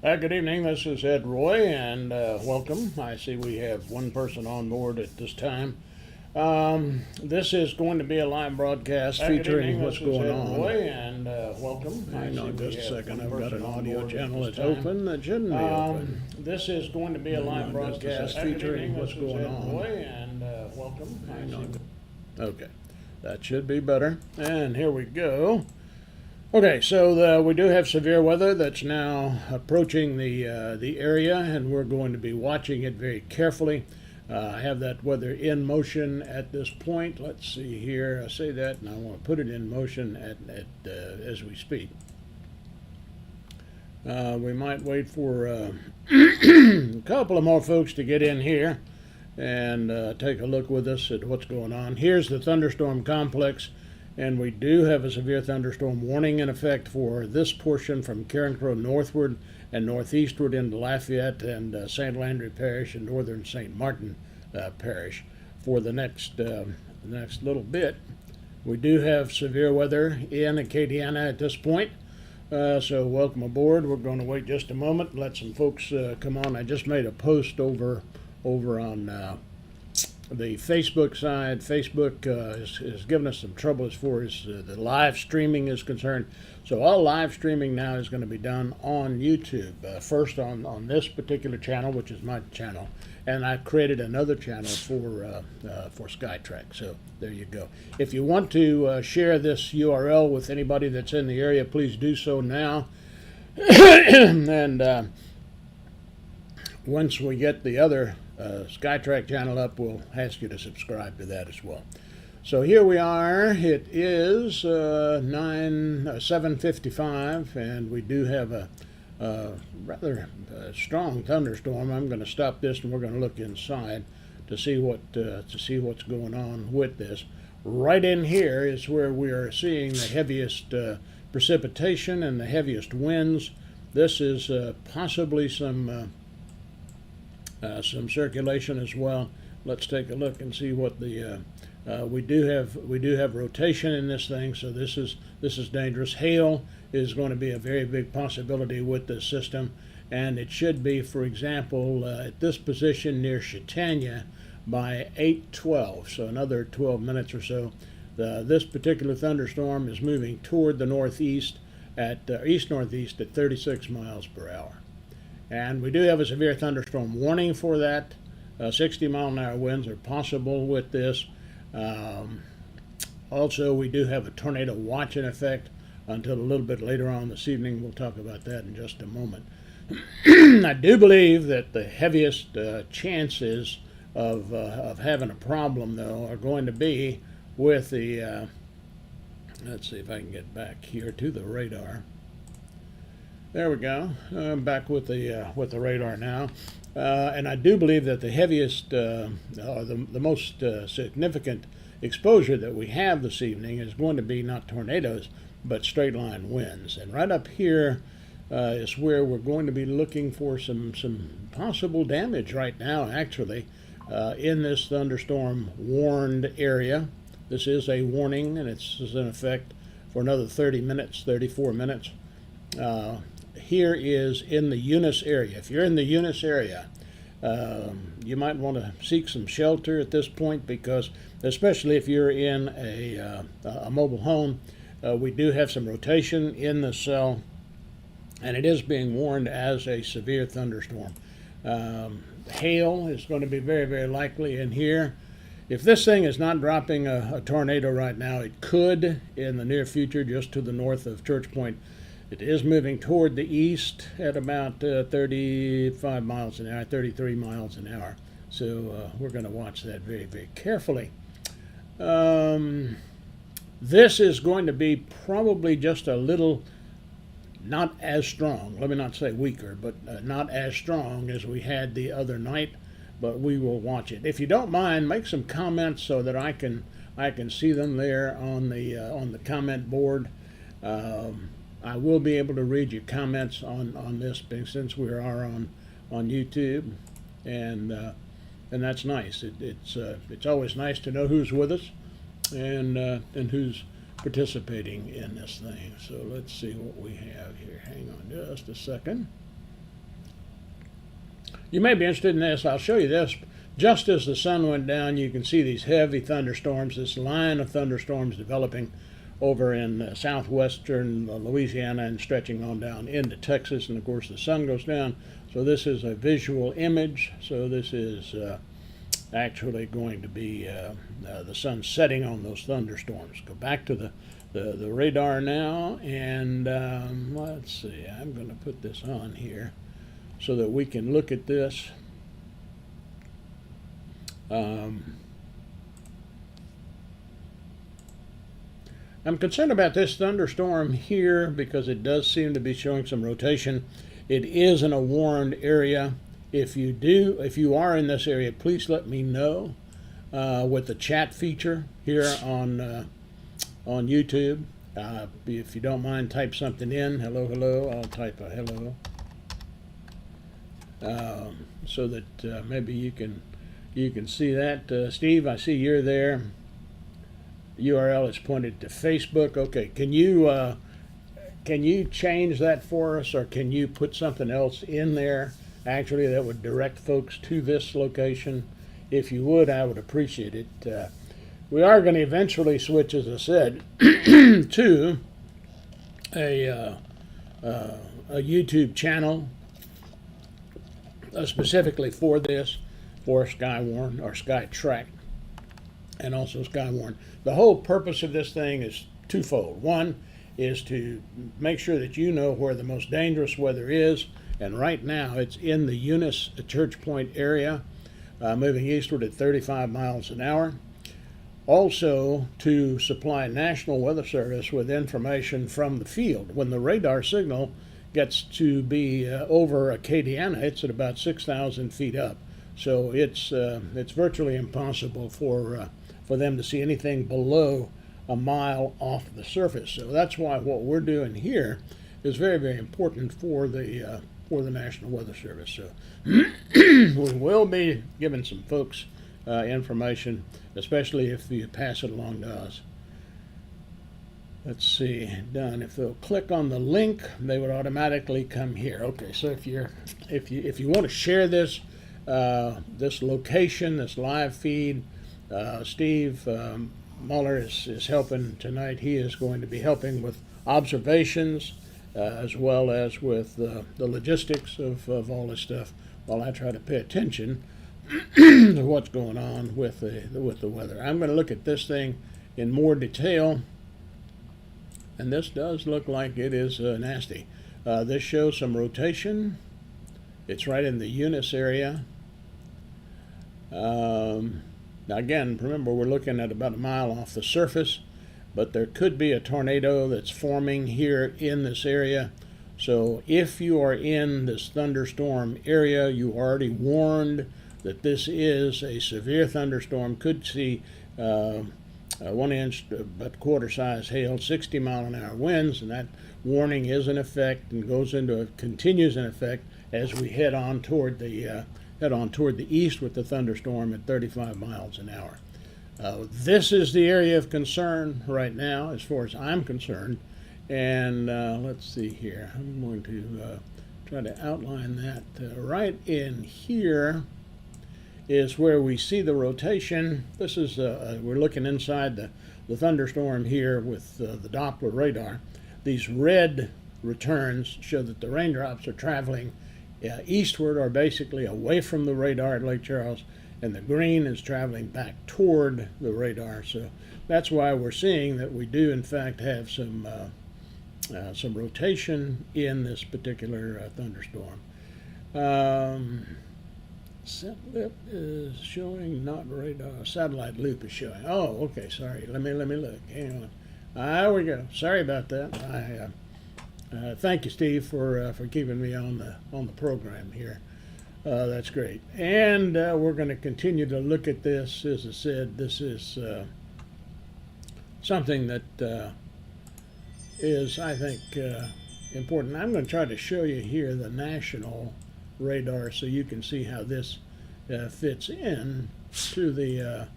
Good evening. This is Ed Roy, and welcome. I see we have one person on board at this time. This is going to be a live broadcast featuring what's going on. Roy, and welcome. Hang on just a second. I've got an audio channel that's open that shouldn't be open. This is going to be a live broadcast featuring what's going on. Roy, and welcome. Hang on. Okay, that should be better. And here we go. Okay, so we do have severe weather that's now approaching the area, and we're going to be watching it very carefully. I have that weather in motion at this point. Let's see here. I say that, and I want to put it in motion as we speak. We might wait for a couple of more folks to get in here and take a look with us at what's going on. Here's the thunderstorm complex. And we do have a severe thunderstorm warning in effect for this portion from Carencro northward and northeastward into Lafayette and St. Landry Parish and northern St. Martin Parish for the next little bit. We do have severe weather in Acadiana at this point, so welcome aboard. We're going to wait just a moment and let some folks come on. I just made a post over on the Facebook side. Facebook is giving us some trouble as far as the live streaming is concerned. So all live streaming now is going to be done on YouTube. First on this particular channel, which is my channel, and I created another channel for SkyTrack. So there you go. If you want to share this URL with anybody that's in the area, please do so now. And once we get the other SkyTrack channel up, we'll ask you to subscribe to that as well. So here we are. It is 7:55, and we do have a rather strong thunderstorm. I'm going to stop this, and we're going to look inside to see what's going on with this. Right in here is where we are seeing the heaviest precipitation and the heaviest winds. This is possibly some circulation as well. Let's take a look and see what the we do have rotation in this thing, so this is dangerous. Hail is going to be a very big possibility with this system, and it should be, for example, at this position near Chaitanya by 8:12, so another 12 minutes or so. This particular thunderstorm is moving toward the northeast at east-northeast at 36 miles per hour. And we do have a severe thunderstorm warning for that. 60-mile-an-hour winds are possible with this. Also, we do have a tornado watch in effect until a little bit later on this evening. We'll talk about that in just a moment. I do believe that the heaviest chances of having a problem, though, are going to be with the, let's see if I can get back here to the radar. There we go. I'm back with the radar now, and I do believe that the heaviest, or the most significant exposure that we have this evening is going to be not tornadoes, but straight line winds. And right up here is where we're going to be looking for some possible damage right now. Actually, in this thunderstorm warned area, this is a warning, and it's in effect for another 30 minutes, 34 minutes. Here is in the Eunice area. If you're in the Eunice area, you might want to seek some shelter at this point, because especially if you're in a mobile home, we do have some rotation in the cell, and it is being warned as a severe thunderstorm. Hail is going to be very, very likely in here. If this thing is not dropping a tornado right now, it could in the near future just to the north of Church Point. It is moving toward the east at about 35 miles an hour, 33 miles an hour. So we're going to watch that very, very carefully. This is going to be probably just a little not as strong. Let me not say weaker, but not as strong as we had the other night. But we will watch it. If you don't mind, make some comments so that I can see them there on the comment board. I will be able to read your comments on this, since we are on YouTube, and that's nice. It's always nice to know who's with us and who's participating in this thing. So let's see what we have here. Hang on just a second. You may be interested in this. I'll show you this. Just as the sun went down, you can see these heavy thunderstorms, this line of thunderstorms developing over in southwestern Louisiana and stretching on down into Texas. And of course, the sun goes down. So this is a visual image. So this is actually going to be the sun setting on those thunderstorms. Go back to the radar now, and let's see. I'm going to put this on here so that we can look at this. I'm concerned about this thunderstorm here because it does seem to be showing some rotation. It is in a warned area. If you are in this area, please let me know with the chat feature here on YouTube. If you don't mind, type something in. Hello, hello. I'll type a hello, so that maybe you can see that. Steve, I see you're there. URL is pointed to Facebook. Okay, can you change that for us, or can you put something else in there actually that would direct folks to this location? If you would, I would appreciate it. We are going to eventually switch, as I said, to a YouTube channel specifically for this, for Skywarn or SkyTrack, and also Skywarn. The whole purpose of this thing is twofold. One is to make sure that you know where the most dangerous weather is, and right now it's in the Eunice Church Point area, moving eastward at 35 miles an hour. Also to supply National Weather Service with information from the field. When the radar signal gets to be over Acadiana, it's at about 6,000 feet up. So it's virtually impossible for them to see anything below a mile off the surface. So that's why what we're doing here is very, very important for the National Weather Service. So we will be giving some folks information, especially if you pass it along to us. Let's see, done. If they'll click on the link, they would automatically come here. Okay, so if you want to share this this location, this live feed, Steve Muller is helping tonight. He is going to be helping with observations as well as with the logistics of all this stuff, while I try to pay attention to what's going on with the weather. I'm going to look at this thing in more detail, and this does look like it is nasty. This shows some rotation. It's right in the Eunice area. Now again, remember, we're looking at about a mile off the surface, but there could be a tornado that's forming here in this area. So if you are in this thunderstorm area, you already warned that this is a severe thunderstorm. Could see 1 inch but quarter size hail, 60 mile an hour winds, and that warning is in effect and continues in effect as we head on toward the east with the thunderstorm at 35 miles an hour. This is the area of concern right now, as far as I'm concerned. And let's see here. I'm going to try to outline that. Right in here is where we see the rotation. This is we're looking inside the thunderstorm here with the Doppler radar. These red returns show that the raindrops are traveling eastward, or basically away from the radar at Lake Charles, and the green is traveling back toward the radar. So that's why we're seeing that we do in fact have some rotation in this particular thunderstorm. Satellite is showing, not radar. Satellite loop is showing. Oh, okay. Sorry. Let me look. Hang on. There we go. Sorry about that. Thank you, Steve, for keeping me on the program here. That's great. And we're going to continue to look at this. As I said, this is something that is, I think, important. I'm going to try to show you here the national radar so you can see how this fits in to the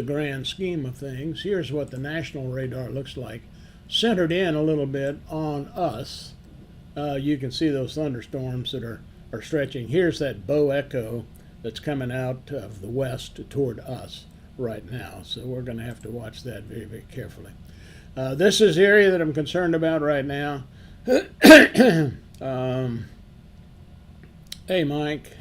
grand scheme of things. Here's what the national radar looks like, centered in a little bit on us. You can see those thunderstorms that are are stretching. Here's that bow echo that's coming out of the west toward us right now. So we're going to have to watch that very, very carefully. This is the area that I'm concerned about right now. Hey, Mike.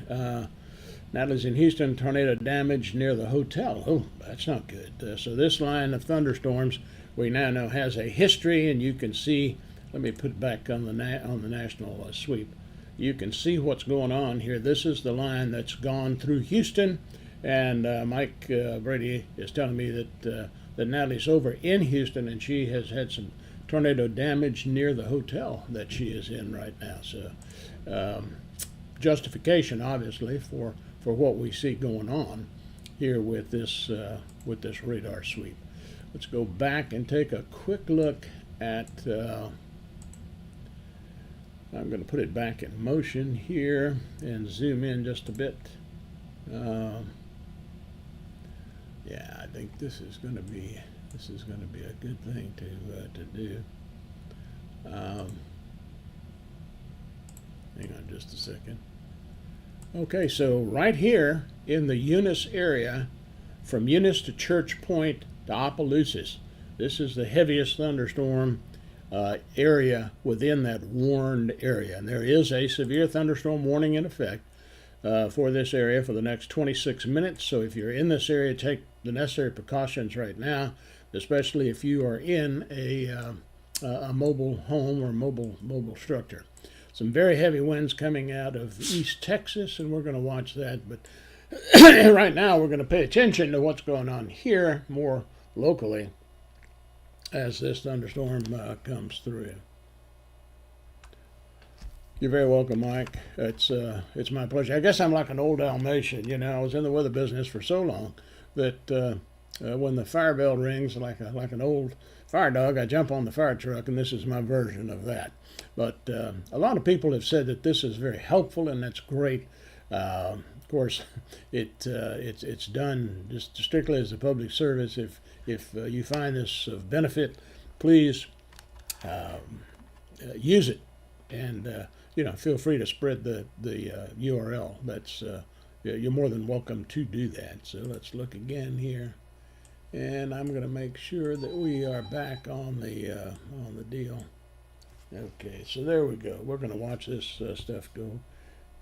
Natalie's in Houston. Tornado damage near the hotel. Oh, that's not good. So this line of thunderstorms we now know has a history, and you can see. Let me put it back on the national sweep. You can see what's going on here. This is the line that's gone through Houston, and Mike Brady is telling me that Natalie's over in Houston, and she has had some tornado damage near the hotel that she is in right now. So justification, obviously, for what we see going on here with this radar sweep. Let's go back and take a quick look at. I'm going to put it back in motion here and zoom in just a bit. Yeah, I think this is going to be a good thing to do. Hang on just a second. Okay, so right here in the Eunice area, from Eunice to Church Point to Opelousas, this is the heaviest thunderstorm area within that warned area. And there is a severe thunderstorm warning in effect for this area for the next 26 minutes. So if you're in this area, take the necessary precautions right now, especially if you are in a mobile home or mobile structure. Some very heavy winds coming out of East Texas, and we're going to watch that. But right now, we're going to pay attention to what's going on here more locally as this thunderstorm comes through. You're very welcome, Mike. It's my pleasure. I guess I'm like an old Dalmatian. You know, I was in the weather business for so long that when the fire bell rings, like an old fire dog, I jump on the fire truck, and this is my version of that. But a lot of people have said that this is very helpful, and that's great. Of course, it's done just strictly as a public service. If you find this of benefit, please use it, and feel free to spread the URL. That's you're more than welcome to do that. So let's look again here, and I'm going to make sure that we are back on the deal. Okay, so there we go. We're going to watch this stuff go,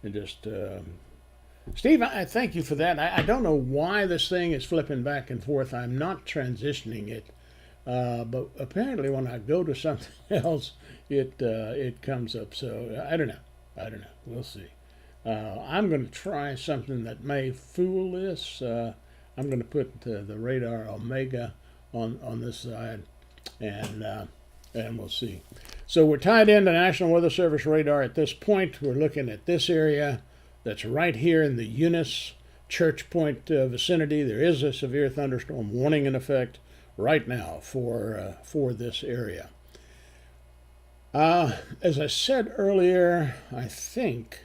and just. Steve, I thank you for that. I don't know why this thing is flipping back and forth. I'm not transitioning it, but apparently when I go to something else, it comes up. So I don't know. We'll see. I'm going to try something that may fool this. I'm going to put the radar Omega on this side, and we'll see. So we're tied into National Weather Service radar at this point. We're looking at this area. That's right here in the Eunice Church Point vicinity. There is a severe thunderstorm warning in effect right now for this area. As I said earlier, I think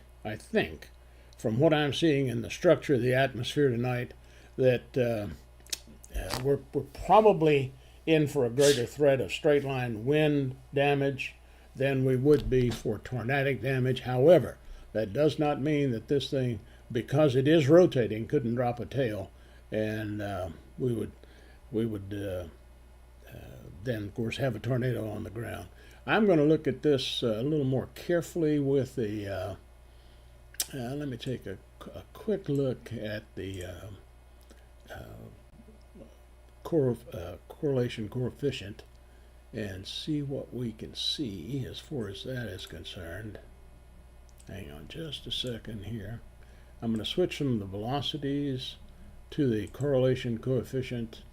from what I'm seeing in the structure of the atmosphere tonight that we're probably in for a greater threat of straight line wind damage than we would be for tornadic damage. However, that does not mean that this thing, because it is rotating, couldn't drop a tail, and we would then, of course, have a tornado on the ground. I'm going to look at this a little more carefully with the. Let me take a quick look at the correlation coefficient and see what we can see as far as that is concerned. Hang on just a second here. I'm going to switch from the velocities to the correlation coefficient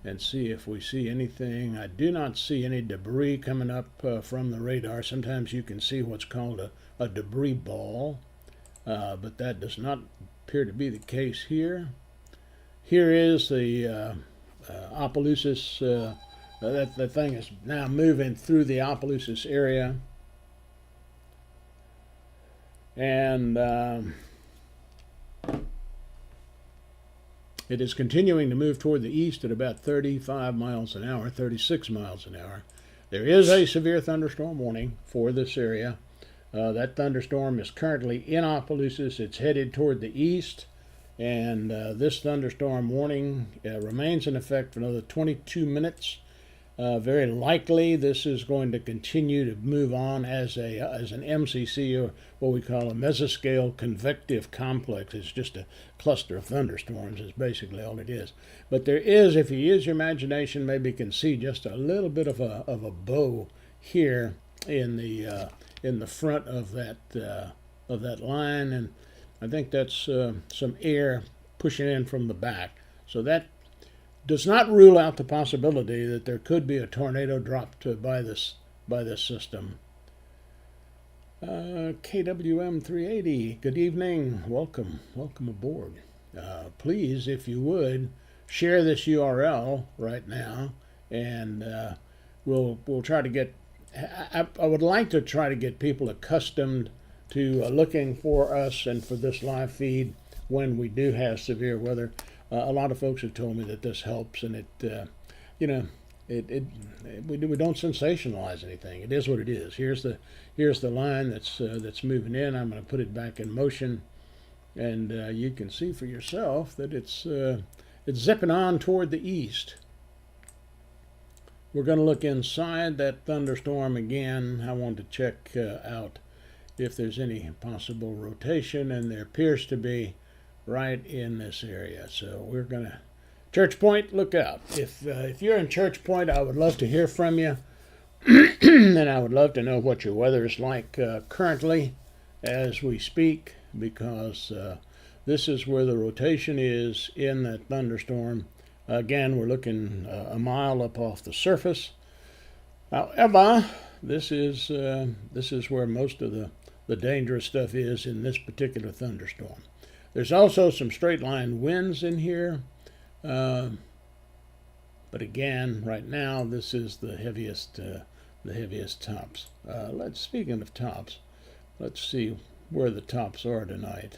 and see if we see anything. I do not see any debris coming up from the radar. Sometimes you can see what's called a debris ball, but that does not appear to be the case here. Here is the Opelousas. That thing is now moving through the Opelousas area. And it is continuing to move toward the east at about 35 miles an hour, 36 miles an hour. There is a severe thunderstorm warning for this area That thunderstorm is currently in Opelousas. It's headed toward the east, and this thunderstorm warning remains in effect for another 22 minutes. Very likely this is going to continue to move on as an MCC, or what we call a mesoscale convective complex. It's just a cluster of thunderstorms is basically all it is. But there is, if you use your imagination, maybe you can see just a little bit of a bow here in the front of that line, and I think that's some air pushing in from the back. So that does not rule out the possibility that there could be a tornado dropped by this system. KWM 380, good evening, welcome aboard. Please, if you would, share this URL right now, and we'll try to get. I would like to try to get people accustomed to looking for us and for this live feed when we do have severe weather. A lot of folks have told me that this helps, and we don't sensationalize anything. It is what it is. Here's the line that's moving in. I'm going to put it back in motion, and you can see for yourself that it's zipping on toward the east. We're going to look inside that thunderstorm again. I want to check out if there's any possible rotation, and there appears to be right in this area. So we're going to Church Point, look out. If you're in Church Point, I would love to hear from you. And I would love to know what your weather is like currently as we speak, because this is where the rotation is in that thunderstorm. Again, we're looking a mile up off the surface. However, this is where most of the dangerous stuff is in this particular thunderstorm. There's also some straight line winds in here. But again, right now, this is the heaviest tops. Speaking of tops, let's see where the tops are tonight.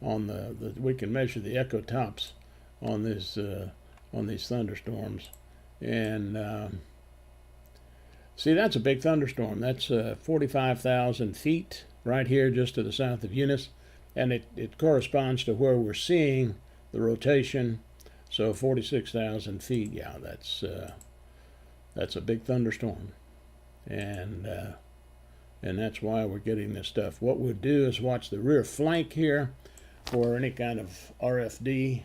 We can measure the echo tops on these thunderstorms, and see, that's a big thunderstorm. That's 45,000 feet right here, just to the south of Eunice, and it corresponds to where we're seeing the rotation. So 46,000 feet, yeah, that's a big thunderstorm, and that's why we're getting this stuff. What we'll do is watch the rear flank here for any kind of RFD,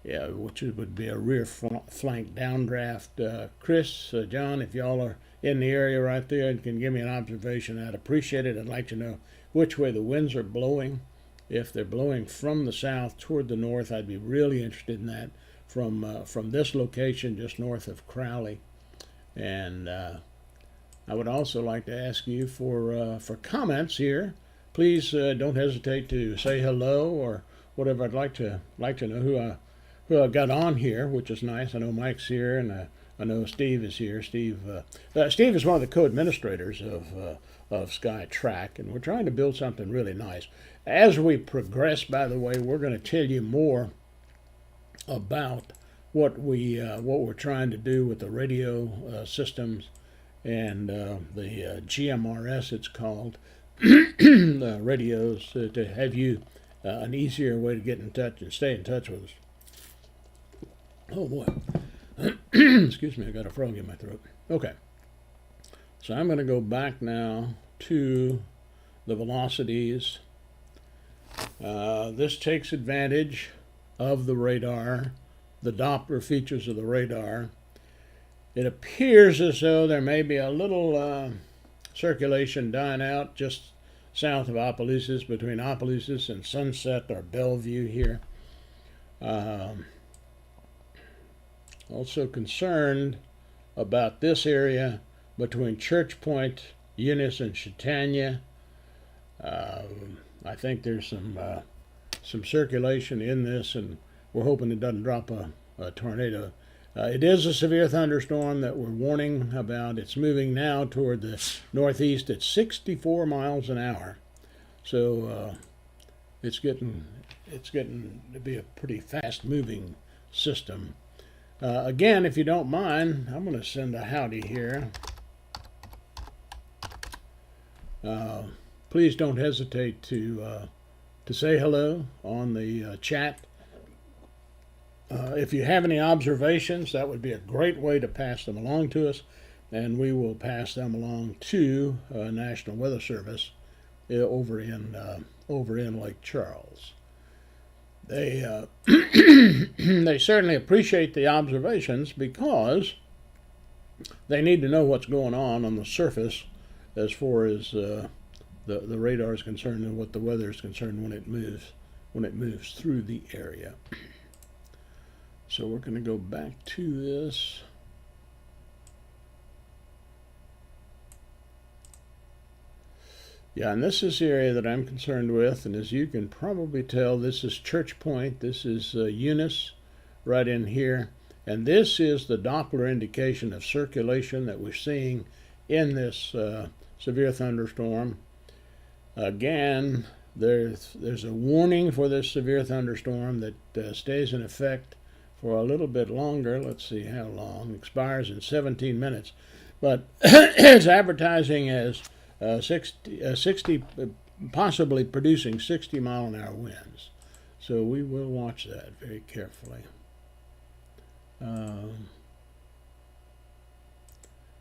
which would be a rear flank downdraft. Chris, John, if y'all are in the area right there and can give me an observation, I'd appreciate it. I'd like to know which way the winds are blowing. If they're blowing from the south toward the north, I'd be really interested in that from this location just north of Crowley. And I would also like to ask you for comments here. Please don't hesitate to say hello or whatever. I'd like to know who I got on here, which is nice. I know Mike's here, and I know Steve is here. Steve is one of the co-administrators of SkyTrack, and we're trying to build something really nice. As we progress, by the way, we're going to tell you more about what we're trying to do with the radio systems and the GMRS, it's called, the radios, to have you an easier way to get in touch and stay in touch with us. Oh boy, excuse me, I got a frog in my throat. Okay, so I'm going to go back now to the velocities. This takes advantage of the radar, the Doppler features of the radar. It appears as though there may be a little circulation dying out just south of Opelousas, between Opelousas and Sunset or Bellevue here. Also concerned about this area between Church Point, Eunice, and Chautauqua. I think there's some circulation in this, and we're hoping it doesn't drop a tornado. It is a severe thunderstorm that we're warning about. It's moving now toward the northeast at 64 miles an hour. So it's getting to be a pretty fast-moving system. Again, if you don't mind, I'm going to send a howdy here Please don't hesitate to say hello on the chat. If you have any observations, that would be a great way to pass them along to us, and we will pass them along to National Weather Service over in Lake Charles. They they certainly appreciate the observations because they need to know what's going on the surface as far as the radar is concerned and what the weather is concerned when it moves through the area. So we're going to go back to this. Yeah, and this is the area that I'm concerned with, and as you can probably tell, this is Church Point, this is Eunice right in here, and this is the Doppler indication of circulation that we're seeing in this severe thunderstorm. Again, there's a warning for this severe thunderstorm that stays in effect for a little bit longer. Let's see how long. Expires in 17 minutes. But it's advertising as 60, possibly producing 60-mile-an-hour winds. So we will watch that very carefully.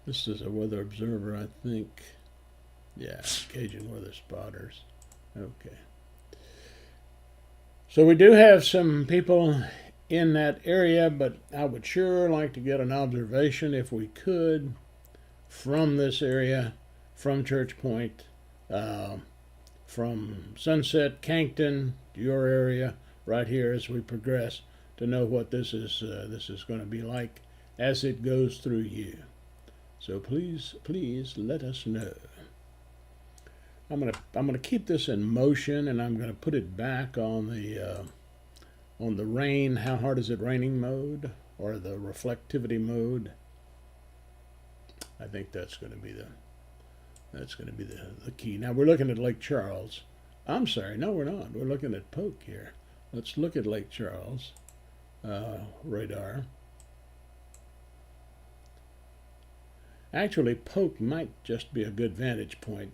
This is a weather observer, I think. Yeah, Cajun weather spotters. Okay. So we do have some people in that area, but I would sure like to get an observation if we could from this area, from Church Point, from Sunset, Cankton, your area, right here as we progress, to know what this is going to be like as it goes through you. So please let us know. I'm gonna keep this in motion, and I'm gonna put it back on the rain. How hard is it raining mode, or the reflectivity mode? I think that's going to be the key. Now we're looking at Lake Charles. I'm sorry, no, we're not. We're looking at Polk here. Let's look at Lake Charles radar. Actually, Polk might just be a good vantage point.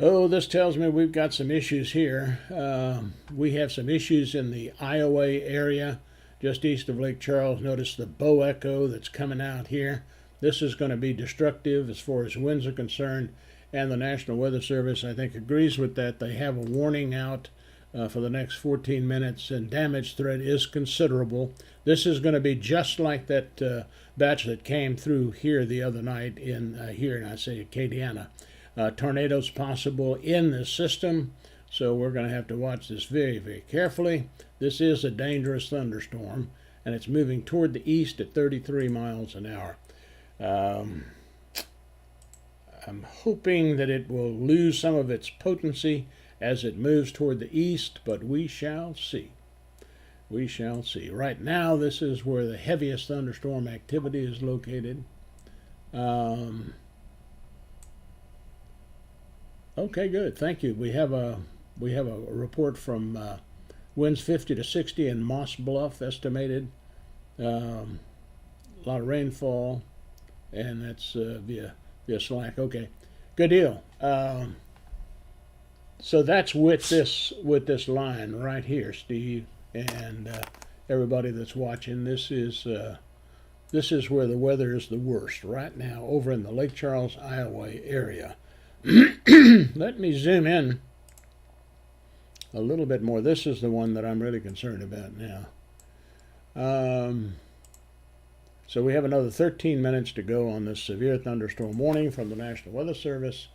Oh, this tells me we've got some issues here. We have some issues in the Iowa area, just east of Lake Charles. Notice the bow echo that's coming out here. This is going to be destructive as far as winds are concerned, and the National Weather Service, I think, agrees with that. They have a warning out for the next 14 minutes, and damage threat is considerable. This is going to be just like that batch that came through here the other night here in, I say, Acadiana. Tornadoes possible in this system, so we're going to have to watch this very, very carefully. This is a dangerous thunderstorm, and it's moving toward the east at 33 miles an hour. I'm hoping that it will lose some of its potency as it moves toward the east, but we shall see. We shall see. Right now, this is where the heaviest thunderstorm activity is located. Okay, good. Thank you. We have a report from winds 50 to 60 in Moss Bluff estimated. A lot of rainfall, and that's via slack. Okay, good deal. So that's with this line right here, Steve, and everybody that's watching. This is where the weather is the worst right now, over in the Lake Charles, Iowa area. Let me zoom in a little bit more. This is the one that I'm really concerned about now. So we have another 13 minutes to go on this severe thunderstorm warning from the National Weather Service.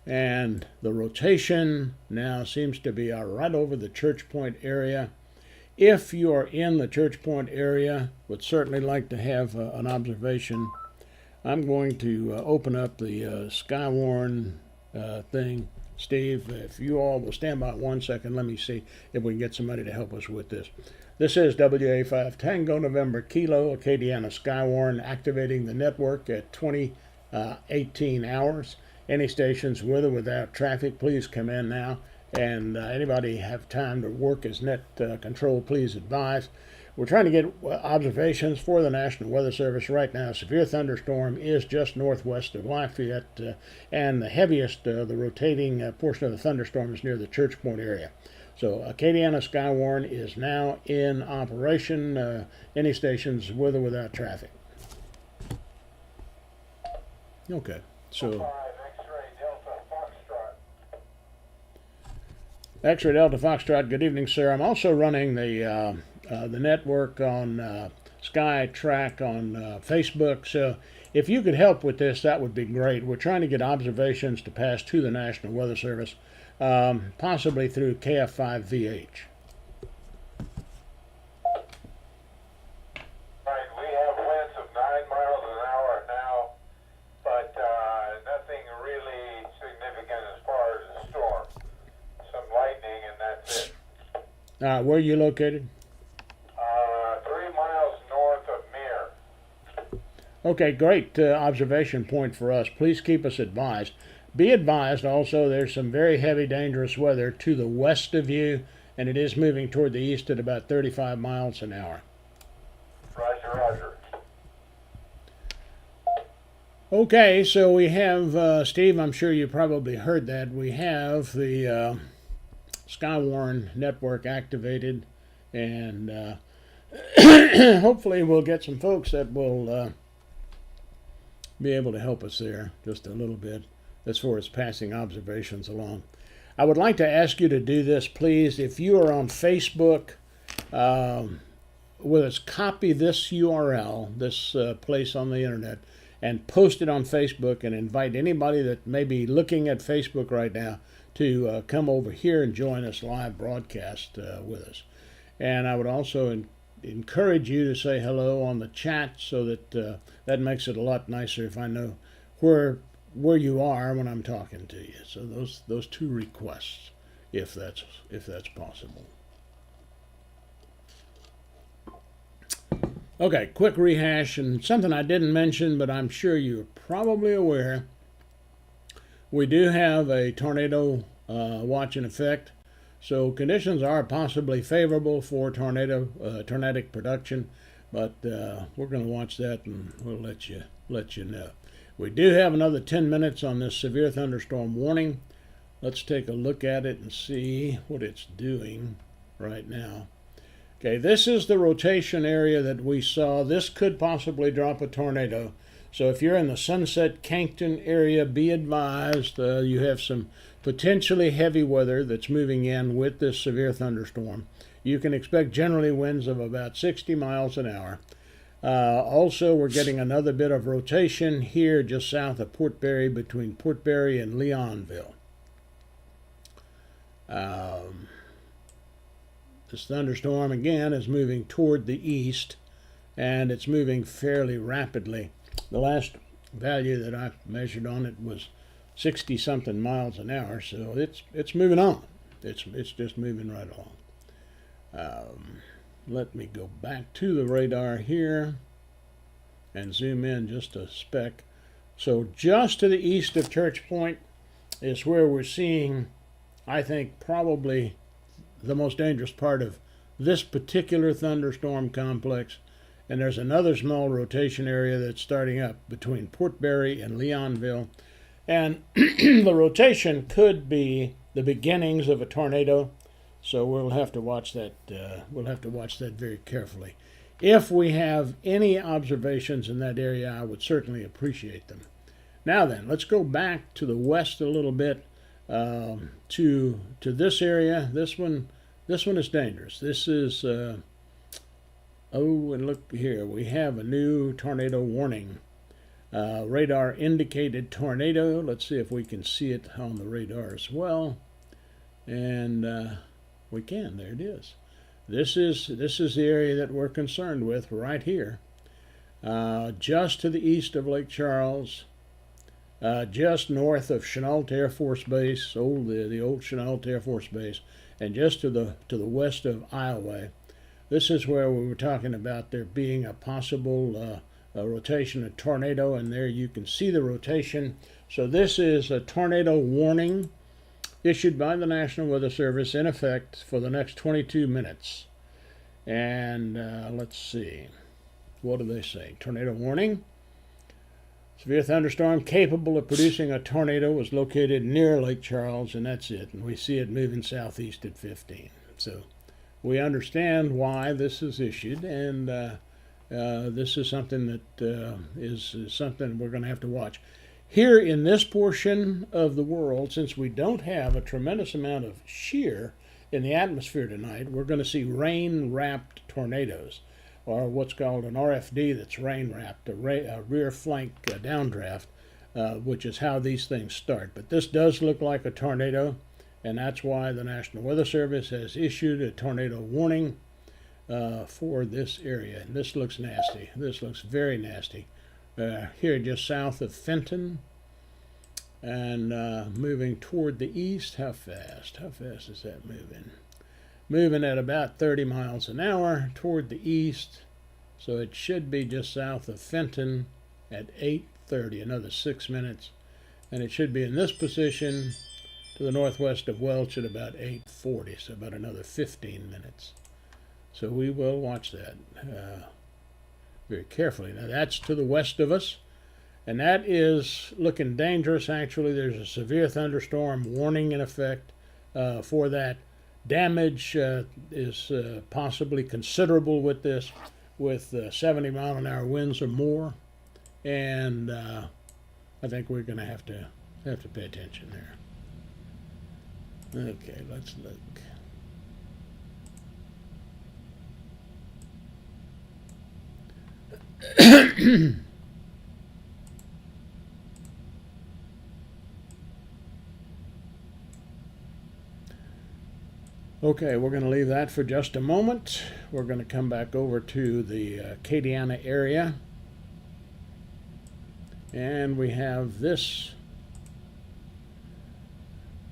And the rotation now seems to be right over the Church Point area. If you are in the Church Point area, would certainly like to have an observation. I'm going to open up the Skywarn thing. Steve, if you all will stand by 1 second, let me see if we can get somebody to help us with this. This is WA5 Tango November Kilo, Acadiana Skywarn, activating the network at 2018 hours. Any stations with or without traffic, please come in now. And anybody have time to work as net control, please advise. we're trying to get observations for the National Weather Service right now. Severe thunderstorm is just northwest of Lafayette, and the heaviest, the rotating portion of the thunderstorm is near the Church Point area. So Acadiana SkyWarn is now in operation. Any stations with or without traffic. Okay, so X-ray Delta Foxtrot. Good evening, sir. I'm also running the network on SkyTrack on Facebook. So if you could help with this, that would be great. We're trying to get observations to pass to the National Weather Service, possibly through KF5VH. Right, we have winds of 9 miles an hour now, but nothing really significant as far as a storm. Some lightning, and that's it. Where are you located? 3 miles north of Mere. Okay, great observation point for us. Please keep us advised. Be advised also there's some very heavy dangerous weather to the west of you, and it is moving toward the east at about 35 miles an hour. Roger, roger. Okay, so we have, Steve, I'm sure you probably heard that, we have the Skywarn network activated, and hopefully we'll get some folks that will be able to help us there just a little bit as far as passing observations along. I would like to ask you to do this, please. If you are on Facebook, with us, copy this URL, this place on the internet, and post it on Facebook, and invite anybody that may be looking at Facebook right now to come over here and join us live broadcast with us. And I would also encourage you to say hello on the chat, so that that makes it a lot nicer if I know where you are when I'm talking to you. So those two requests, if that's possible. Okay, quick rehash, and something I didn't mention, but I'm sure you're probably aware. We do have a tornado watch in effect, so conditions are possibly favorable for tornadic production, but we're going to watch that, and we'll let you know. We do have another 10 minutes on this severe thunderstorm warning. Let's take a look at it and see what it's doing right now. Okay, this is the rotation area that we saw. This could possibly drop a tornado. So if you're in the Sunset Cankton area, be advised you have some potentially heavy weather that's moving in with this severe thunderstorm. You can expect generally winds of about 60 miles an hour. Also, we're getting another bit of rotation here just south of Port Barry, between Port Barry and Leonville. This thunderstorm, again, is moving toward the east, and it's moving fairly rapidly. The last value that I measured on it was 60-something miles an hour, so it's moving on. It's just moving right along. Let me go back to the radar here and zoom in just a speck. So just to the east of Church Point is where we're seeing, I think, probably the most dangerous part of this particular thunderstorm complex. And there's another small rotation area that's starting up between Port Barry and Leonville. And the rotation could be the beginnings of a tornado. So we'll have to watch that. We'll have to watch that very carefully. If we have any observations in that area, I would certainly appreciate them. Now then, let's go back to the west a little bit, to this area. This one is dangerous. This is oh, and look here, we have a new tornado warning. Radar indicated tornado. Let's see if we can see it on the radar as well. And we can. There it is. This is the area that we're concerned with right here, just to the east of Lake Charles, just north of Chenault Air Force Base, the old Chenault Air Force Base, and just to the west of Iowa. This is where we were talking about there being a possible rotation, a tornado, and there you can see the rotation. So this is a tornado warning issued by the National Weather Service in effect for the next 22 minutes. And let's see. What do they say? Tornado warning. Severe thunderstorm capable of producing a tornado was located near Lake Charles, and that's it. And we see it moving southeast at 15. So we understand why this is issued, and this is something that is something we're going to have to watch. Here in this portion of the world, since we don't have a tremendous amount of shear in the atmosphere tonight, we're going to see rain-wrapped tornadoes, or what's called an RFD that's rain-wrapped, a rear flank downdraft, which is how these things start. But this does look like a tornado, and that's why the National Weather Service has issued a tornado warning for this area. And this looks nasty. This looks very nasty. Here just south of Fenton, and moving toward the east. How fast? How fast is that moving? Moving at about 30 miles an hour toward the east, so it should be just south of Fenton at 8:30, another 6 minutes, and it should be in this position to the northwest of Welch at about 8:40, so about another 15 minutes. So we will watch that very carefully. Now that's to the west of us, and that is looking dangerous. Actually, there's a severe thunderstorm warning in effect for that. Damage is possibly considerable with this, with 70-mile-an-hour winds or more, and I think we're going to have to pay attention there. Okay, let's look. Okay, we're going to leave that for just a moment. We're going to come back over to the Acadiana area. And we have this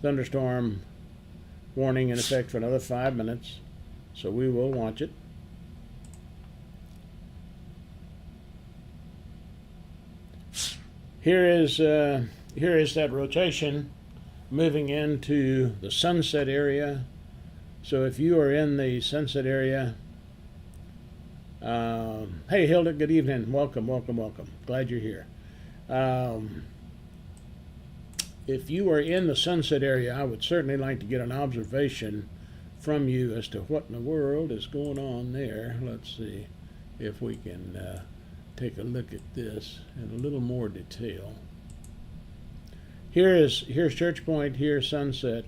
thunderstorm warning in effect for another 5 minutes. So we will watch it. Here is that rotation moving into the Sunset area. So if you are in the Sunset area, hey Hilda, good evening. Welcome, welcome, welcome. Glad you're here. If you are in the Sunset area, I would certainly like to get an observation from you as to what in the world is going on there. Let's see if we can take a look at this in a little more detail. Here's Church Point, here's Sunset.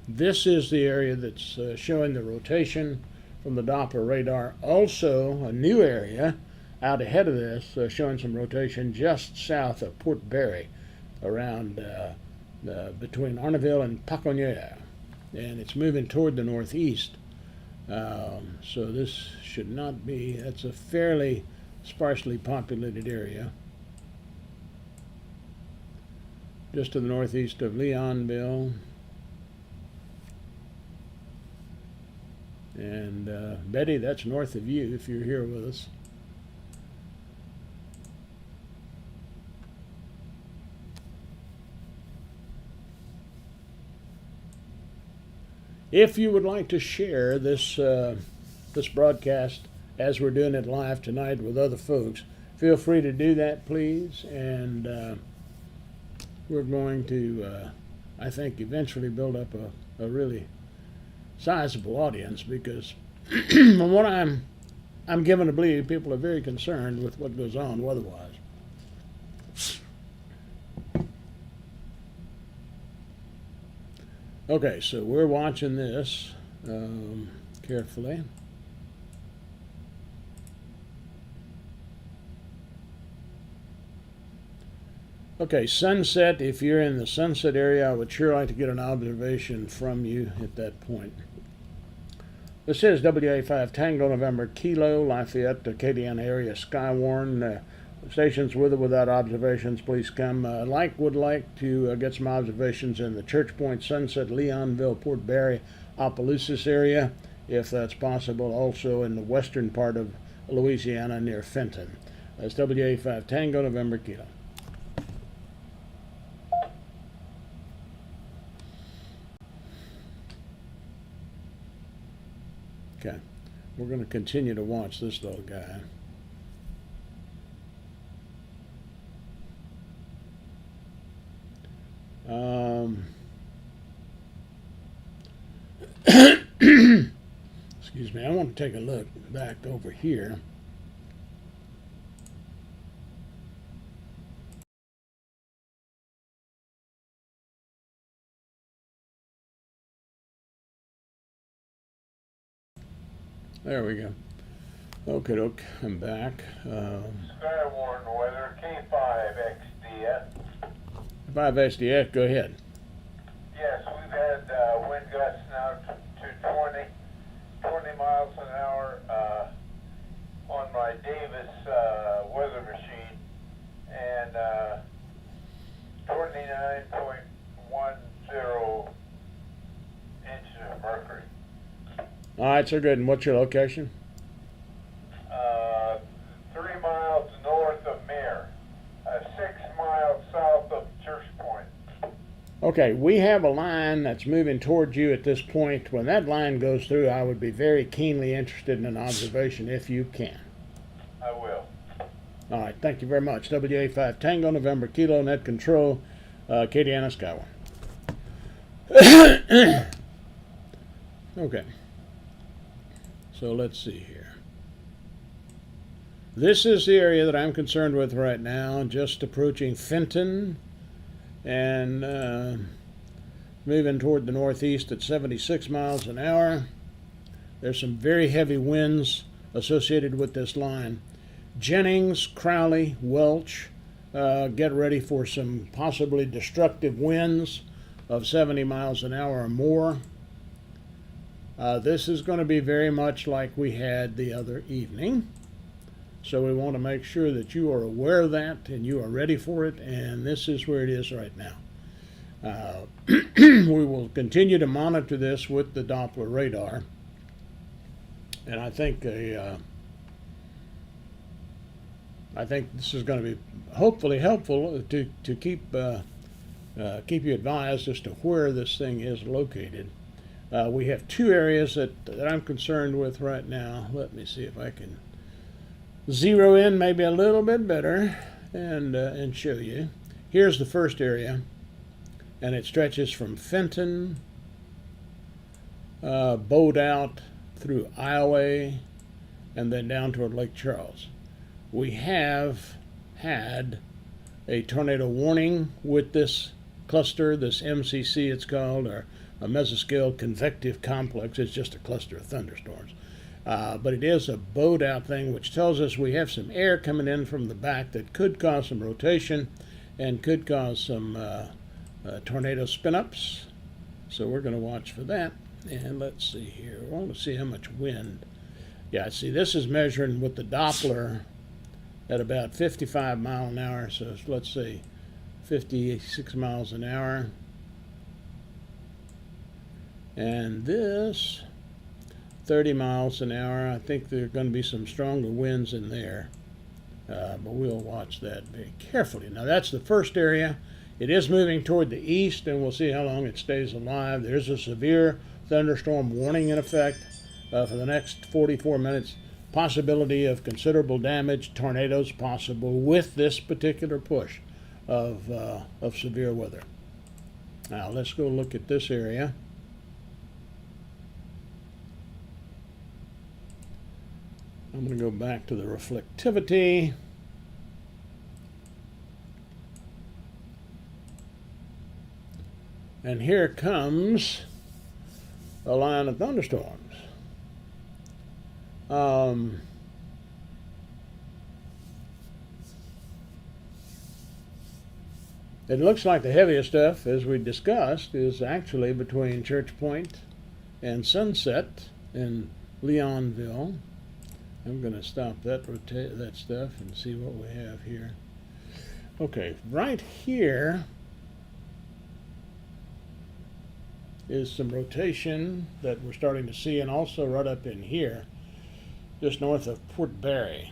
This is the area that's showing the rotation from the Doppler radar. Also, a new area out ahead of this showing some rotation just south of Port Barry, around between Arneville and Paconnier, and it's moving toward the northeast. So this should not be, that's a fairly sparsely populated area. Just to the northeast of Leonville. And Betty, that's north of you if you're here with us. If you would like to share this this broadcast as we're doing it live tonight with other folks, feel free to do that, please. And we're going to, I think, eventually build up a really sizable audience, because from what I'm given to believe, people are very concerned with what goes on weather-wise. Okay, so we're watching this carefully. Okay, Sunset, if you're in the Sunset area, I would sure like to get an observation from you at that point. This is WA5 Tango November Kilo, Lafayette, Acadiana area, Skywarn. Stations with or without observations, please come. Would like to get some observations in the Church Point, Sunset, Leonville, Port Barry, Opelousas area, if that's possible. Also in the western part of Louisiana near Fenton. That's WA5 Tango November Kilo. Okay. We're going to continue to watch this little guy. Excuse me, I want to take a look back over here. There we go. Okay, look, I'm back. Skywarn weather, K5 XDF. 5SDF, go ahead. Yes, we've had wind gusts now to 20 miles an hour on my Davis weather machine, and 29.10 inches of mercury. All right, so good. And what's your location? 3 miles north of Mere, 6 miles south of Church Point. Okay, we have a line that's moving towards you at this point. When that line goes through, I would be very keenly interested in an observation if you can. I will. All right, thank you very much. WA5 Tango, November Kilo, Net Control, Acadiana Skywarn. Okay, so let's see here. This is the area that I'm concerned with right now, just approaching Fenton and moving toward the northeast at 76 miles an hour. There's some very heavy winds associated with this line. Jennings, Crowley, Welch, get ready for some possibly destructive winds of 70 miles an hour or more. This is going to be very much like we had the other evening. So we want to make sure that you are aware of that and you are ready for it, and this is where it is right now. We will continue to monitor this with the Doppler radar, and I think this is going to be hopefully helpful to keep you advised as to where this thing is located. We have two areas that I'm concerned with right now. Let me see if I can zero in maybe a little bit better and show you. Here's the first area, and it stretches from Fenton, bowed out through Iowa, and then down toward Lake Charles. We have had a tornado warning with this cluster, this MCC it's called, or a mesoscale convective complex. It's just a cluster of thunderstorms. But it is a bowed out thing, which tells us we have some air coming in from the back that could cause some rotation and could cause some tornado spin-ups. So we're going to watch for that. And let's see here. We want to see how much wind. Yeah, see, this is measuring with the Doppler at about 55 miles an hour. So let's say 56 miles an hour. And this 30 miles an hour. I think there are going to be some stronger winds in there, but we'll watch that very carefully. Now that's the first area. It is moving toward the east, and we'll see how long it stays alive. There's a severe thunderstorm warning in effect for the next 44 minutes. Possibility of considerable damage, tornadoes possible with this particular push of severe weather. Now let's go look at this area. I'm going to go back to the reflectivity. And here comes a line of thunderstorms. It looks like the heaviest stuff, as we discussed, is actually between Church Point and Sunset in Leonville. I'm going to stop that stuff and see what we have here. Okay, right here is some rotation that we're starting to see, and also right up in here, just north of Port Barre.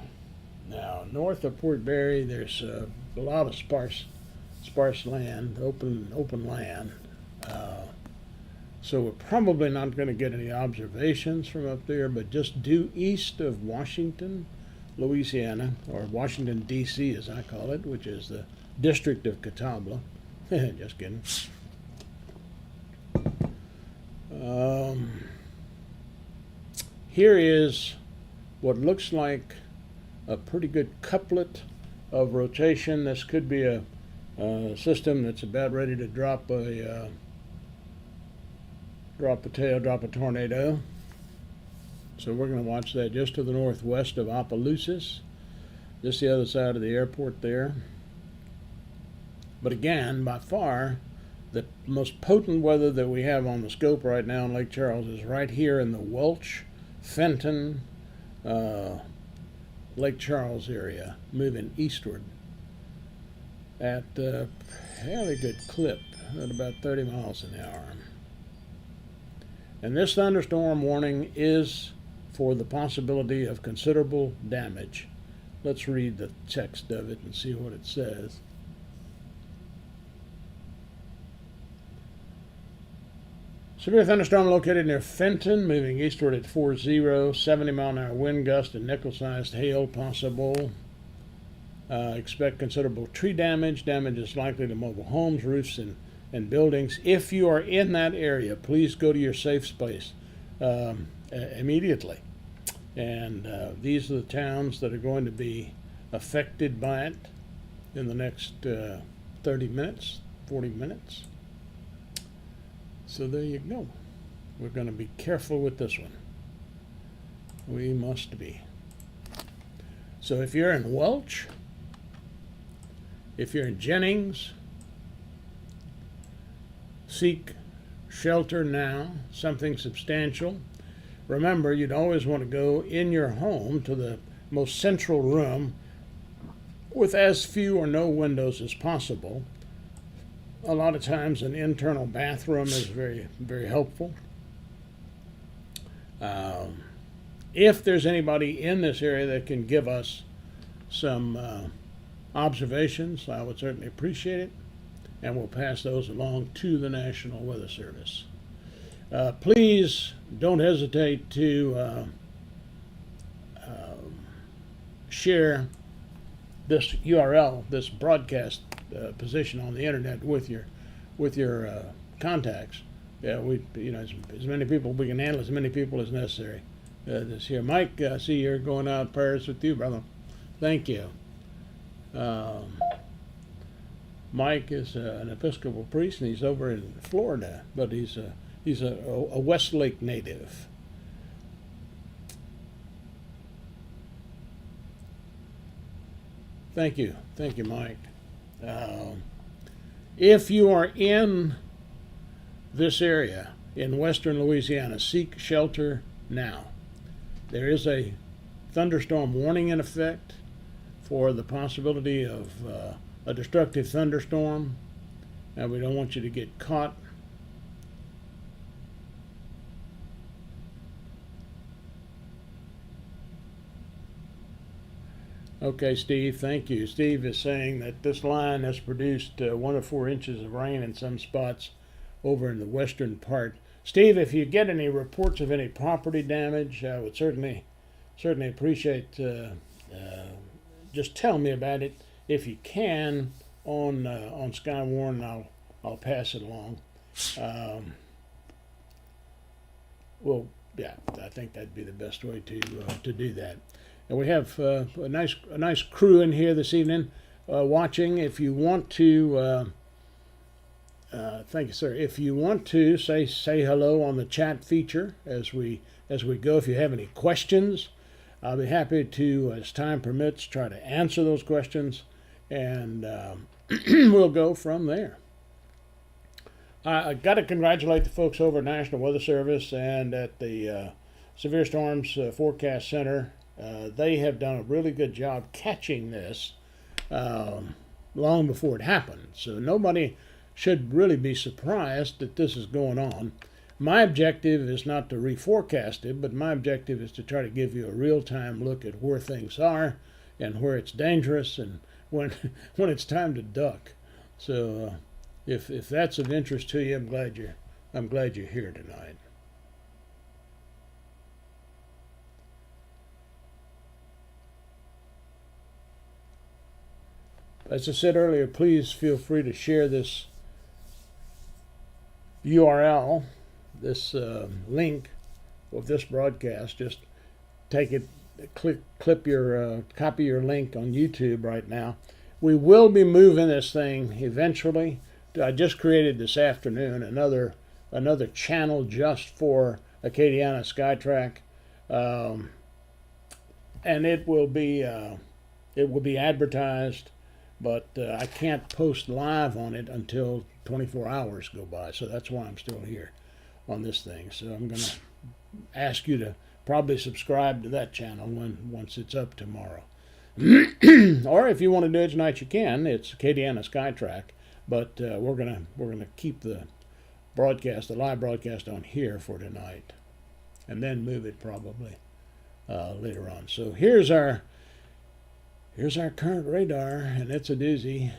Now, north of Port Barre, there's a lot of sparse land, open land. So we're probably not going to get any observations from up there, but just due east of Washington, Louisiana, or Washington, D.C., as I call it, which is the district of Catawba. Just kidding. Here is what looks like a pretty good couplet of rotation. This could be a system that's about ready to drop a tornado. So we're going to watch that just to the northwest of Opelousas, just the other side of the airport there. But again, by far, the most potent weather that we have on the scope right now in Lake Charles is right here in the Welch, Fenton, Lake Charles area, moving eastward at a fairly good clip at about 30 miles an hour. And this thunderstorm warning is for the possibility of considerable damage. Let's read the text of it and see what it says. Severe thunderstorm located near Fenton, moving eastward at 40, 70-mile-an-hour wind gust and nickel-sized hail possible. Expect considerable tree damage. Damage is likely to mobile homes, roofs, and buildings. If you are in that area, please go to your safe space immediately. And these are the towns that are going to be affected by it in the next 30 minutes, 40 minutes. So there you go. We're going to be careful with this one. We must be. So if you're in Welch, if you're in Jennings, seek shelter now, something substantial. Remember, you'd always want to go in your home to the most central room with as few or no windows as possible. A lot of times an internal bathroom is very, very helpful. If there's anybody in this area that can give us some observations, I would certainly appreciate it, and we'll pass those along to the National Weather Service. Please don't hesitate to share this URL, this broadcast position on the internet with your contacts. Yeah, as many people we can handle, as many people as necessary. This here, Mike. I see you're going out prayers with you, brother. Thank you. Mike is an Episcopal priest, and he's over in Florida, but he's a Westlake native. Thank you, Mike. If you are in this area in western Louisiana, seek shelter now. There is a thunderstorm warning in effect for the possibility of a destructive thunderstorm, and we don't want you to get caught. Okay, Steve, thank you. Steve is saying that this line has produced 1 to 4 inches of rain in some spots over in the western part. Steve, if you get any reports of any property damage, I would certainly appreciate. Just tell me about it if you can on Skywarn, and I'll pass it along. Well, yeah, I think that'd be the best way to do that. And we have a nice crew in here this evening watching. If you want to, thank you, sir. If you want to say hello on the chat feature as we go. If you have any questions, I'll be happy to, as time permits, try to answer those questions, and we'll go from there. I got to congratulate the folks over at National Weather Service and at the Severe Storms Forecast Center. They have done a really good job catching this long before it happened. So nobody should really be surprised that this is going on. My objective is not to reforecast it, but my objective is to try to give you a real-time look at where things are and where it's dangerous and when it's time to duck. So if that's of interest to you, I'm glad I'm glad you're here tonight. As I said earlier, please feel free to share this URL, this link of this broadcast. Just take it, copy your link on YouTube right now. We will be moving this thing eventually. I just created this afternoon another channel just for Acadiana SkyTrack, and it will be advertised, but I can't post live on it until 24 hours go by. So that's why I'm still here on this thing. So I'm going to ask you to probably subscribe to that channel once it's up tomorrow. Or if you want to do it tonight, you can. It's Acadiana SkyTrack, but we're gonna keep the live broadcast on here for tonight, and then move it probably later on. So here's our current radar, and it's a doozy.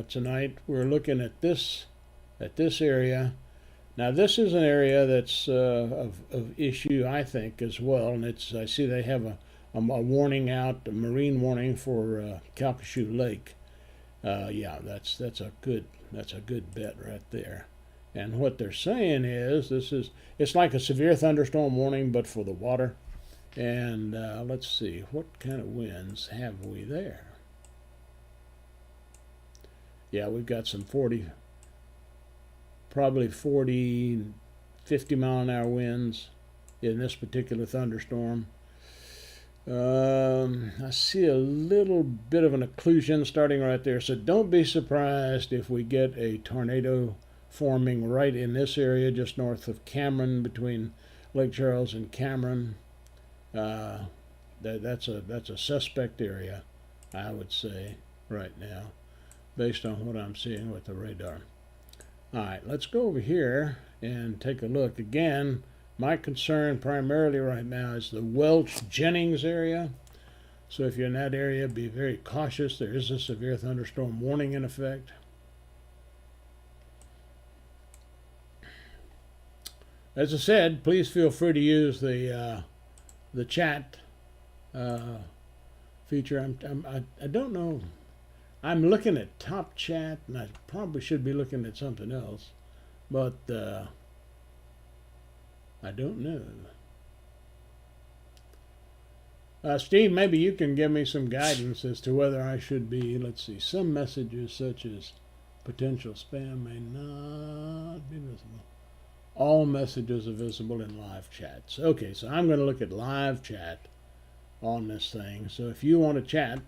Tonight we're looking at this area. Now this is an area that's of issue, I think, as well, and I see they have a warning out, a marine warning for Calcasieu Lake. Yeah, that's a good bet right there. And what they're saying is it's like a severe thunderstorm warning, but for the water. And let's see, what kind of winds have we there? Yeah, we've got some 40, 50 mile an hour winds in this particular thunderstorm. I see a little bit of an occlusion starting right there, so don't be surprised if we get a tornado forming right in this area just north of Cameron, between Lake Charles and Cameron. That's a suspect area, I would say, right now, based on what I'm seeing with the radar. All right, let's go over here and take a look again. My concern primarily right now is the Welch-Jennings area. So if you're in that area, be very cautious. There is a severe thunderstorm warning in effect. As I said, please feel free to use the chat feature. I don't know. I'm looking at Top Chat, and I probably should be looking at something else, but I don't know. Steve, maybe you can give me some guidance as to whether I should be, let's see, some messages such as potential spam may not be visible. All messages are visible in live chats. Okay, so I'm going to look at live chat on this thing. So if you want to chat,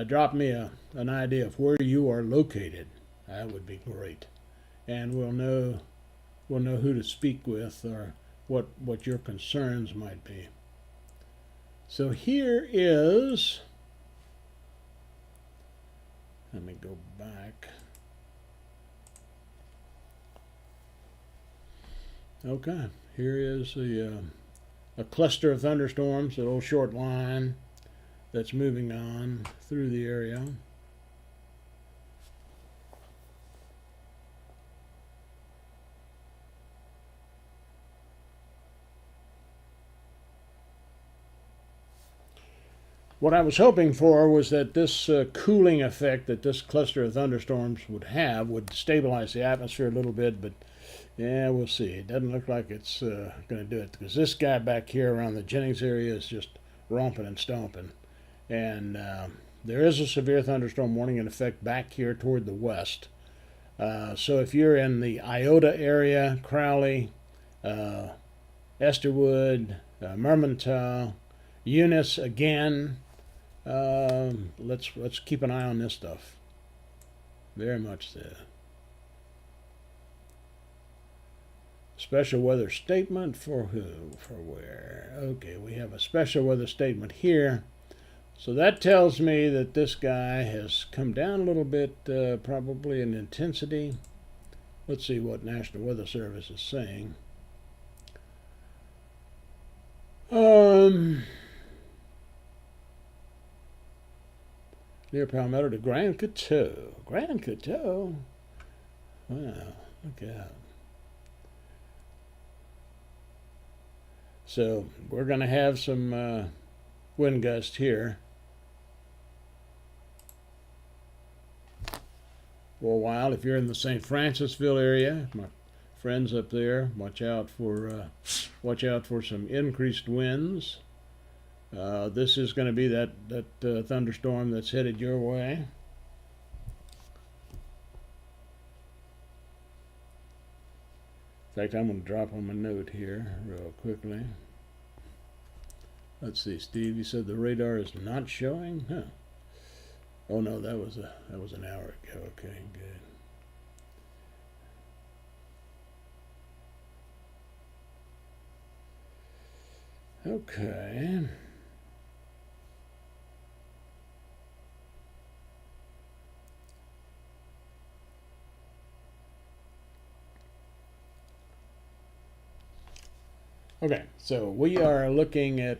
drop me an idea of where you are located. That would be great. And we'll know who to speak with, or what your concerns might be. So here is, let me go back. Okay, here is a cluster of thunderstorms, a little short line that's moving on through the area. What I was hoping for was that this cooling effect that this cluster of thunderstorms would stabilize the atmosphere a little bit, but yeah, we'll see. It doesn't look like it's going to do it, because this guy back here around the Jennings area is just romping and stomping. And there is a severe thunderstorm warning in effect back here toward the west. So if you're in the Iota area, Crowley, Esterwood, Mermentau, Eunice again, let's keep an eye on this stuff. Very much so. Special weather statement for who? For where? Okay, we have a special weather statement here. So that tells me that this guy has come down a little bit, probably in intensity. Let's see what National Weather Service is saying. Near Palmetto to Grand Coteau. Grand Coteau? Wow, look out. So we're going to have some wind gusts here for a while. If you're in the St. Francisville area, my friends up there, watch out for some increased winds. This is going to be that thunderstorm that's headed your way. In fact, I'm going to drop them a note here real quickly. Let's see, Steve. You said the radar is not showing? Huh. Oh no, that was an hour ago. Okay, good. Okay. Okay, so we are looking at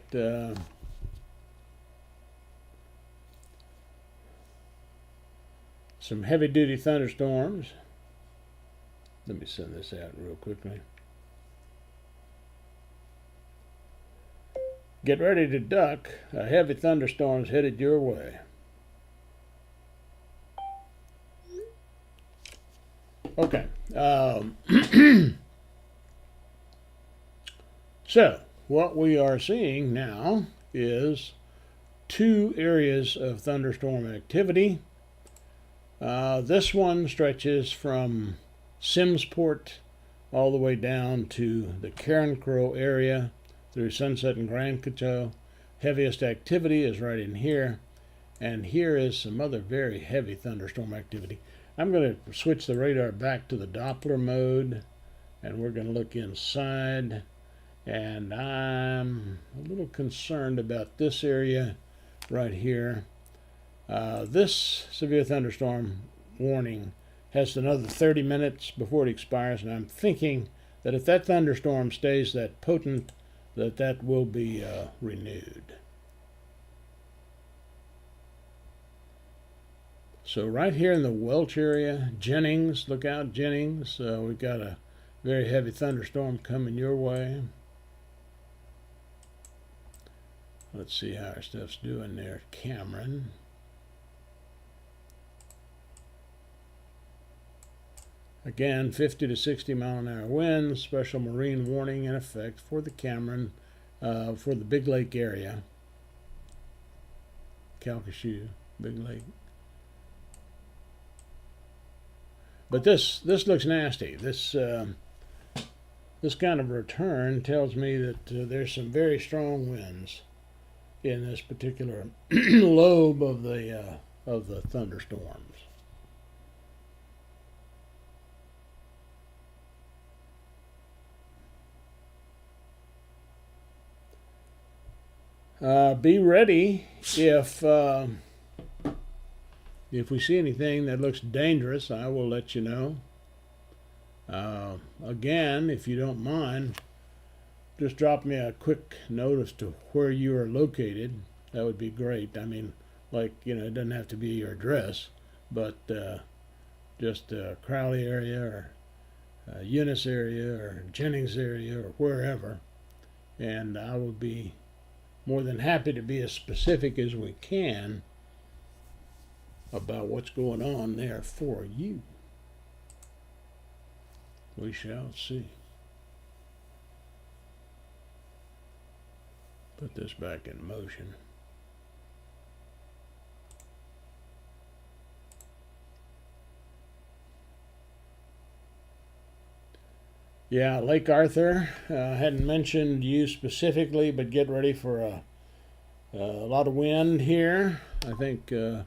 some heavy-duty thunderstorms. Let me send this out real quickly. Get ready to duck. A heavy thunderstorm is headed your way. Okay. So, what we are seeing now is two areas of thunderstorm activity. This one stretches from Simmsport all the way down to the Carencro area through Sunset and Grand Coteau. Heaviest activity is right in here, and here is some other very heavy thunderstorm activity. I'm going to switch the radar back to the Doppler mode, and we're going to look inside. And I'm a little concerned about this area right here. This severe thunderstorm warning has another 30 minutes before it expires, and I'm thinking that if that thunderstorm stays that potent, that will be renewed. So right here in the Welch area, Jennings, look out Jennings. We've got a very heavy thunderstorm coming your way. Let's see how our stuff's doing there. Cameron. Again, 50 to 60 mile an hour winds. Special marine warning in effect for the Cameron, for the Big Lake area. Calcasieu, Big Lake. But this looks nasty. This kind of return tells me that there's some very strong winds in this particular lobe of the thunderstorms. Be ready if we see anything that looks dangerous. I will let you know. Again, if you don't mind, just drop me a quick note as to where you are located. That would be great. I mean, like, it doesn't have to be your address, but just Crowley area or Eunice area or Jennings area or wherever. And I will be more than happy to be as specific as we can about what's going on there for you. We shall see. Put this back in motion. Yeah, Lake Arthur. Hadn't mentioned you specifically, but get ready for a lot of wind here. I think you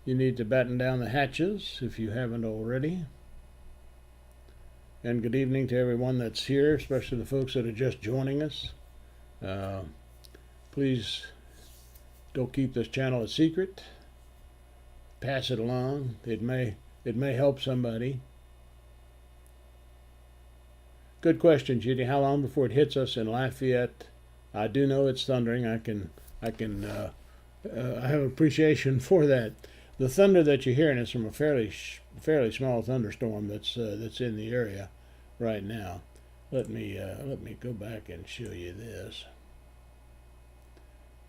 need to batten down the hatches if you haven't already. And good evening to everyone that's here, especially the folks that are just joining us. Please don't keep this channel a secret. Pass it along. It may help somebody. Good question, Judy. How long before it hits us in Lafayette? I do know it's thundering. I have appreciation for that. The thunder that you're hearing is from a fairly small thunderstorm that's in the area right now. let me go back and show you this.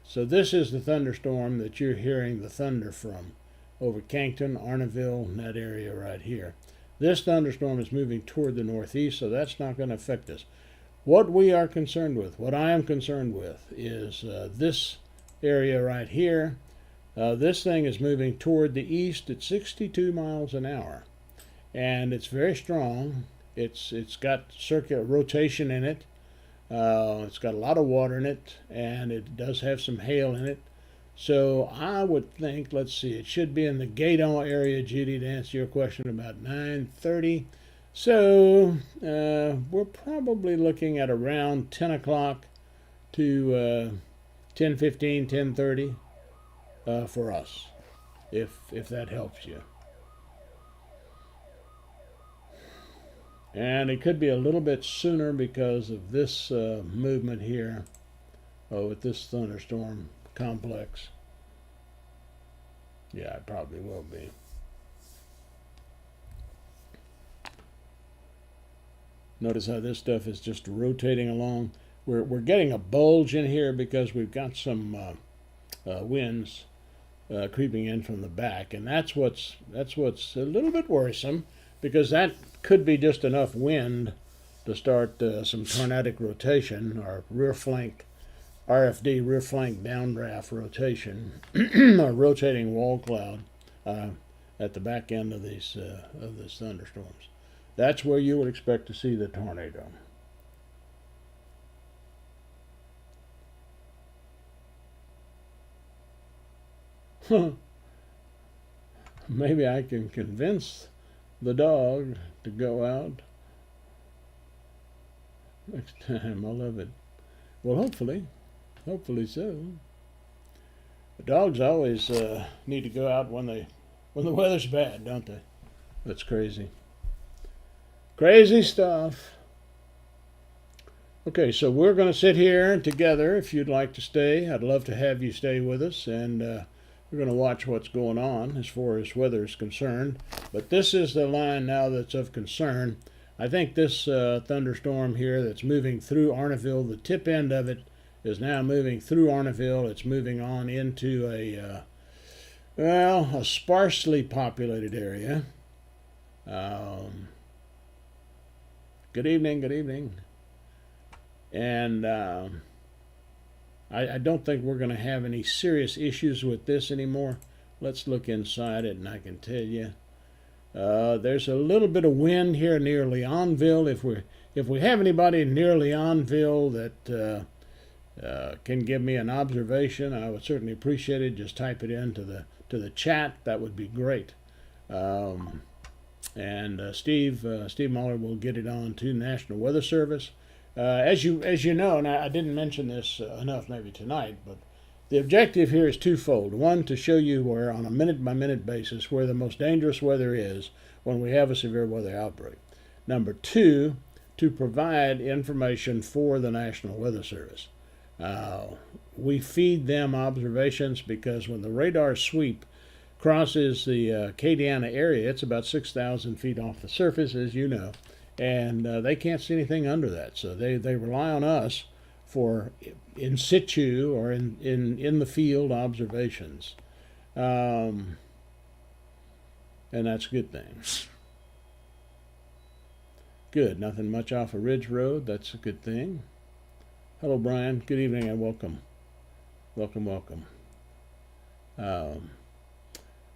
So this is the thunderstorm that you're hearing the thunder from over Cankton, Arnaville, and that area right here. This thunderstorm is moving toward the northeast, so that's not going to affect us. What we are concerned with, what I am concerned with, is this area right here. This thing is moving toward the east at 62 miles an hour, and it's very strong. It's got circular rotation in it. It's got a lot of water in it, and it does have some hail in it. So I would think, let's see, it should be in the Gaydon area, Judy, to answer your question, about 9:30. So we're probably looking at around 10 o'clock to 10:15, 10:30 for us, if that helps you. And it could be a little bit sooner because of this movement here with this thunderstorm complex. Yeah, it probably will be. Notice how this stuff is just rotating along. We're getting a bulge in here because we've got some winds creeping in from the back, and that's what's a little bit worrisome, because that could be just enough wind to start some tornadic rotation, or rear flank RFD, rear flank downdraft rotation, or rotating wall cloud at the back end of these thunderstorms. That's where you would expect to see the tornado. Maybe I can convince the dog to go out next time. I love it. Well, hopefully so. The dogs always need to go out when the weather's bad, don't they? That's crazy. Crazy stuff. Okay, so we're going to sit here together. If you'd like to stay, I'd love to have you stay with us, and we're going to watch what's going on as far as weather is concerned. But this is the line now that's of concern. I think this thunderstorm here that's moving through Arnaville, the tip end of it is now moving through Arnaville. It's moving on into a sparsely populated area. Good evening. And I don't think we're going to have any serious issues with this anymore. Let's look inside it, and I can tell you. There's a little bit of wind here near Leonville. If we have anybody near Leonville that can give me an observation, I would certainly appreciate it. Just type it into the chat. That would be great. And Steve Muller will get it on to National Weather Service. As you know, and I didn't mention this enough maybe tonight, but the objective here is twofold. One, to show you where, on a minute-by-minute basis, where the most dangerous weather is when we have a severe weather outbreak. Number two, to provide information for the National Weather Service. We feed them observations because when the radar sweep crosses the Acadiana area, it's about 6,000 feet off the surface, as you know, and they can't see anything under that. So they rely on us for in situ or in the field observations. And that's a good thing. Good, nothing much off of Ridge Road. That's a good thing. Hello, Brian. Good evening and welcome. Welcome.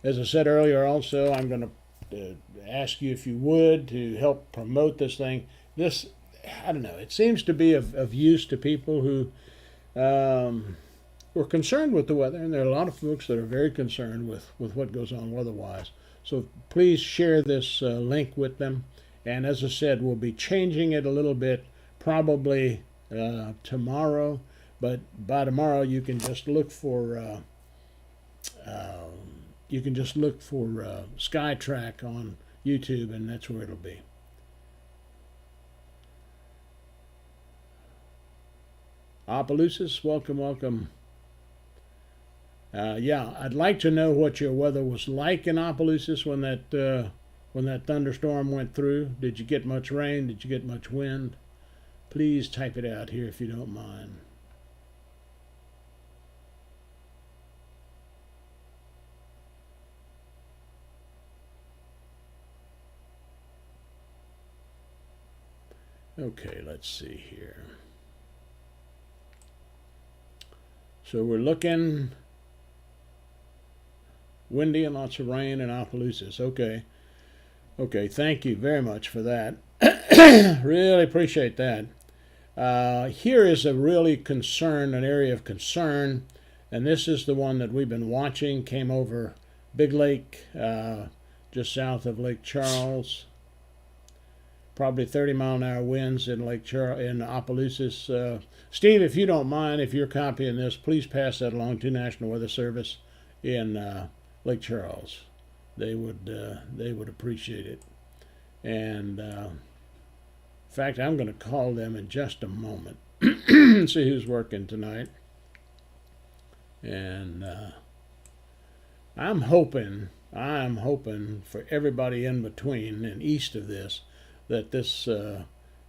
As I said earlier, also, I'm going to ask you, if you would, to help promote this thing. This, I don't know, it seems to be of use to people who are concerned with the weather, and there are a lot of folks that are very concerned with what goes on weather-wise. So please share this link with them. And as I said, we'll be changing it a little bit, probably tomorrow. But by tomorrow, you can just look for SkyTrack on YouTube, and that's where it'll be. Opelousas, welcome. Yeah, I'd like to know what your weather was like in Opelousas when that thunderstorm went through. Did you get much rain? Did you get much wind? please type it out here if you don't mind. Okay, let's see here. So we're looking windy and lots of rain in Opelousas. Okay. Okay, thank you very much for that. Really appreciate that. Here is a really concern, an area of concern, and this is the one that we've been watching. Came over Big Lake, just south of Lake Charles. Probably 30-mile-an-hour winds in in Opelousas. Steve, if you don't mind, if you're copying this, please pass that along to National Weather Service in Lake Charles. They would appreciate it. And in fact, I'm going to call them in just a moment and see who's working tonight. And I'm hoping for everybody in between and east of this that this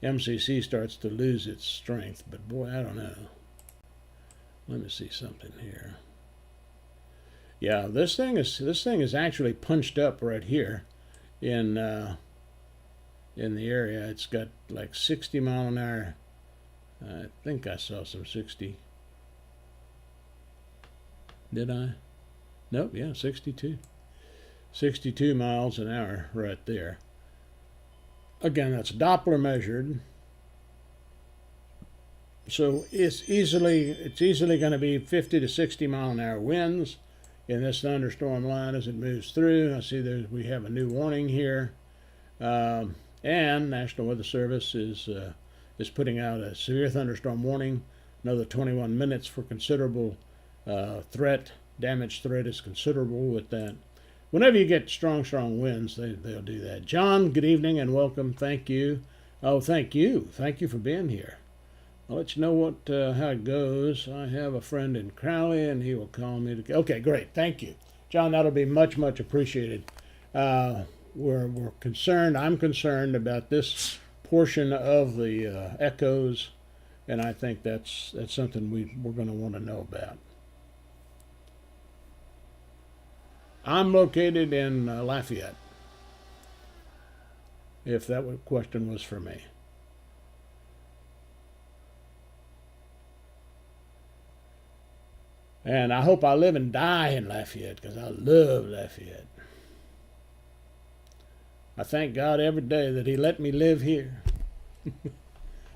MCC starts to lose its strength. But boy, I don't know. Let me see something here. Yeah, this thing is actually punched up right here in the area. It's got like 60 mile an hour. I think I saw some 60. Did I? Nope, yeah, 62. 62 miles an hour right there. Again, that's Doppler measured. So it's easily going to be 50 to 60 mile an hour winds in this thunderstorm line as it moves through. I see we have a new warning here, and National Weather Service is putting out a severe thunderstorm warning. Another 21 minutes for considerable threat. Damage threat is considerable with that. Whenever you get strong winds, they'll do that. John, good evening and welcome. Thank you. Oh, thank you. Thank you for being here. I'll let you know how it goes. I have a friend in Crowley, and he will call me. Okay, great. Thank you, John. That'll be much appreciated. We're concerned. I'm concerned about this portion of the echoes, and I think that's something we're going to want to know about. I'm located in Lafayette, if that question was for me. And I hope I live and die in Lafayette, because I love Lafayette. I thank God every day that he let me live here.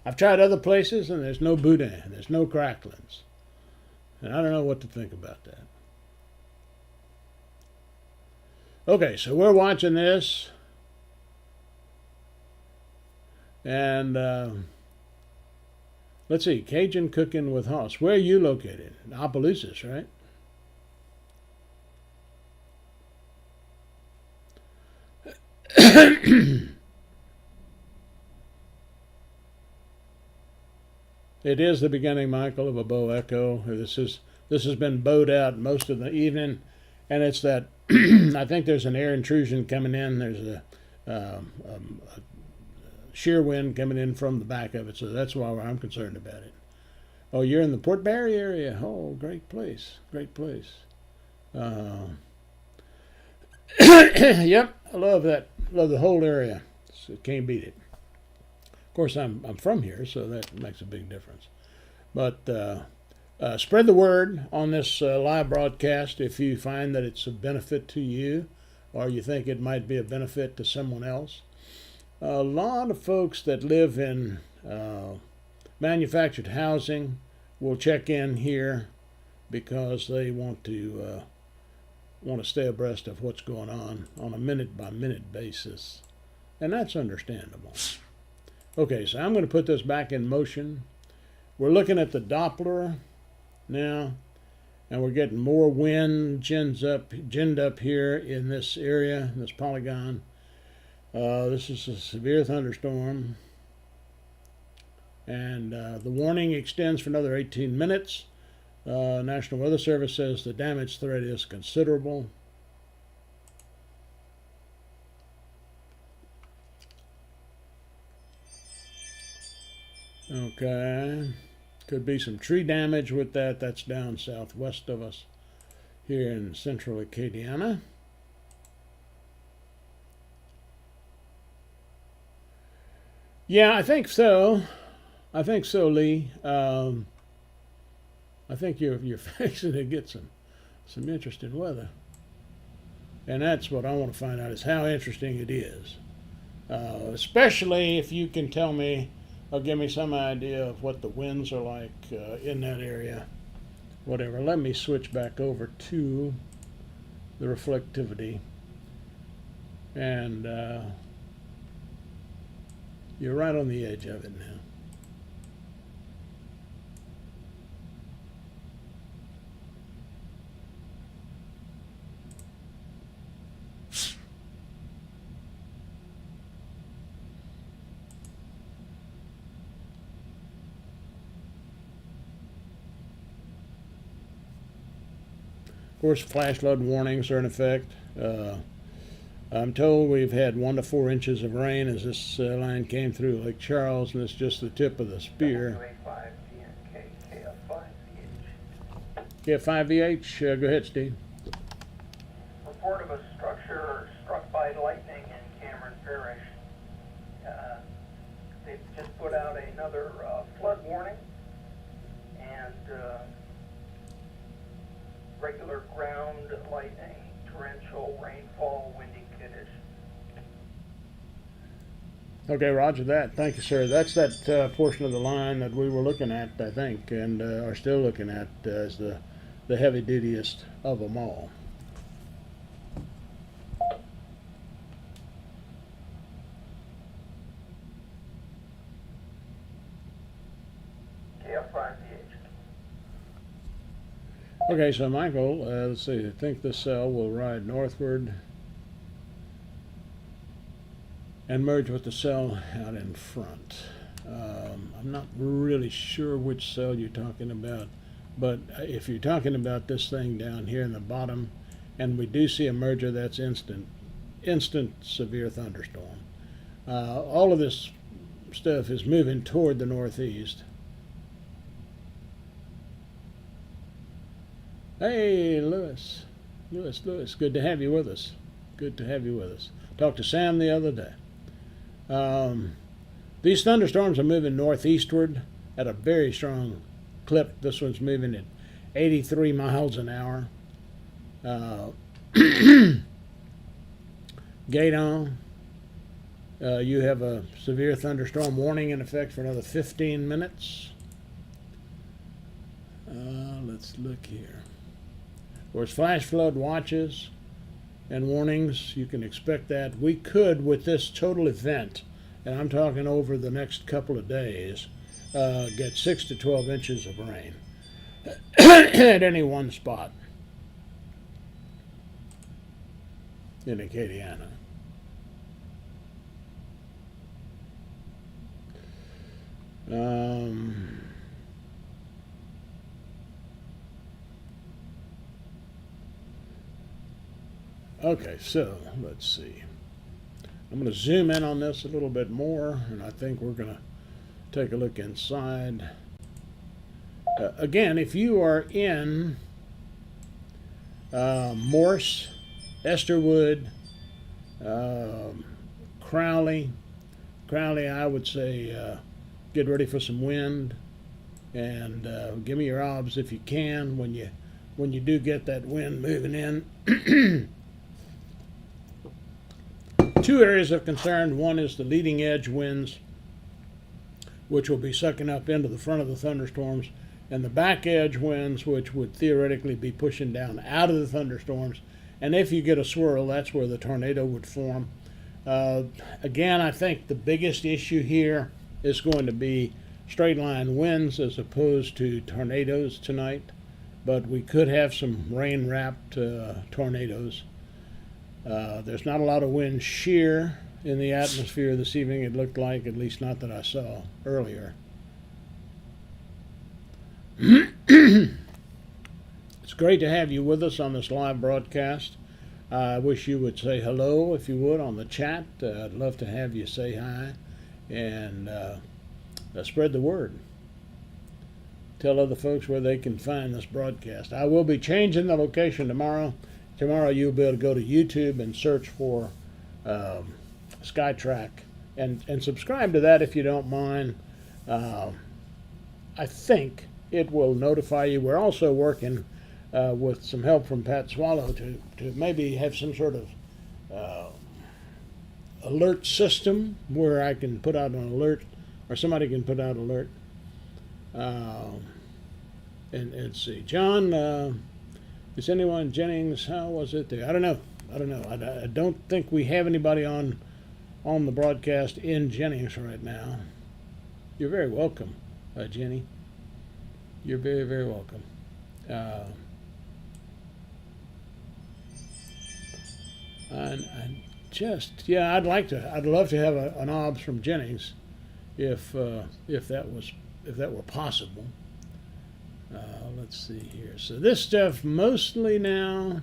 I've tried other places, and there's no boudin, there's no cracklings. And I don't know what to think about that. Okay, so we're watching this, and let's see, Cajun cooking with Hoss. Where are you located? In Opelousas, right? It is the beginning, Michael, of a bow echo. This has been bowed out most of the evening, and it's that I think there's an air intrusion coming in. There's a shear wind coming in from the back of it, so that's why I'm concerned about it. Oh, you're in the Port Barry area. Oh, great place, great place. Yep, I love that. Love the whole area. So can't beat it. Of course, I'm from here, so that makes a big difference. But spread the word on this live broadcast if you find that it's a benefit to you, or you think it might be a benefit to someone else. A lot of folks that live in manufactured housing will check in here because they want to stay abreast of what's going on a minute-by-minute basis, and that's understandable. Okay, so I'm going to put this back in motion. We're looking at the Doppler now, and we're getting more wind ginned up here in this area, in this polygon. This is a severe thunderstorm, and the warning extends for another 18 minutes. National Weather Service says the damage threat is considerable. Okay. Could be some tree damage with that. That's down southwest of us here in central Acadiana. Yeah, I think so. I think so, Lee. I think you're fixing to get some interesting weather. And that's what I want to find out, is how interesting it is. Especially if you can tell me or give me some idea of what the winds are like in that area. Whatever. Let me switch back over to the reflectivity. And you're right on the edge of it now. Of course, flash flood warnings are in effect. I'm told we've had 1 to 4 inches of rain as this line came through Lake Charles, and it's just the tip of the spear. KF5VH, go ahead, Steve. Report of a structure struck by lightning in Cameron Parish. They've just put out another flood warning, and regular ground lightning, torrential rainfall, windy kiddish. Okay, roger that. Thank you, sir. That's that portion of the line that we were looking at, I think, and are still looking at as the heavy dutiest of them all. KF5VH. Okay, so Michael, let's see, I think this cell will ride northward and merge with the cell out in front. I'm not really sure which cell you're talking about, but if you're talking about this thing down here in the bottom, and we do see a merger, that's instant severe thunderstorm. All of this stuff is moving toward the northeast. Hey, Lewis, good to have you with us. Good to have you with us. Talked to Sam the other day. These thunderstorms are moving northeastward at a very strong clip. This one's moving at 83 miles an hour. Gate on. You have a severe thunderstorm warning in effect for another 15 minutes. Let's look here. Of course, flash flood watches and warnings, you can expect that. We could, with this total event, and I'm talking over the next couple of days, get 6 to 12 inches of rain at any one spot in Acadiana. Okay, so let's see. I'm going to zoom in on this a little bit more, and I think we're going to take a look inside. Again, if you are in Morse, Esterwood, Crowley, I would say get ready for some wind, and give me your obs if you can when you do get that wind moving in. Two areas of concern. One is the leading edge winds, which will be sucking up into the front of the thunderstorms, and the back edge winds, which would theoretically be pushing down out of the thunderstorms. And if you get a swirl, that's where the tornado would form. Again, I think the biggest issue here is going to be straight line winds as opposed to tornadoes tonight, but we could have some rain wrapped tornadoes. There's not a lot of wind shear in the atmosphere this evening, it looked like, at least not that I saw earlier. It's great to have you with us on this live broadcast. I wish you would say hello, if you would, on the chat. I'd love to have you say hi. And spread the word. Tell other folks where they can find this broadcast. I will be changing the location tomorrow. Tomorrow you'll be able to go to YouTube and search for SkyTrack and subscribe to that if you don't mind. I think it will notify you. We're also working with some help from Pat Swallow to maybe have some sort of alert system where I can put out an alert, or somebody can put out an alert. And see, John, is anyone Jennings? How was it there? I don't know. I don't think we have anybody on the broadcast in Jennings right now. You're very welcome, Jenny. You're very, very welcome. And I'd love to have an OBS from Jennings, if that were possible. Let's see here. So this stuff mostly now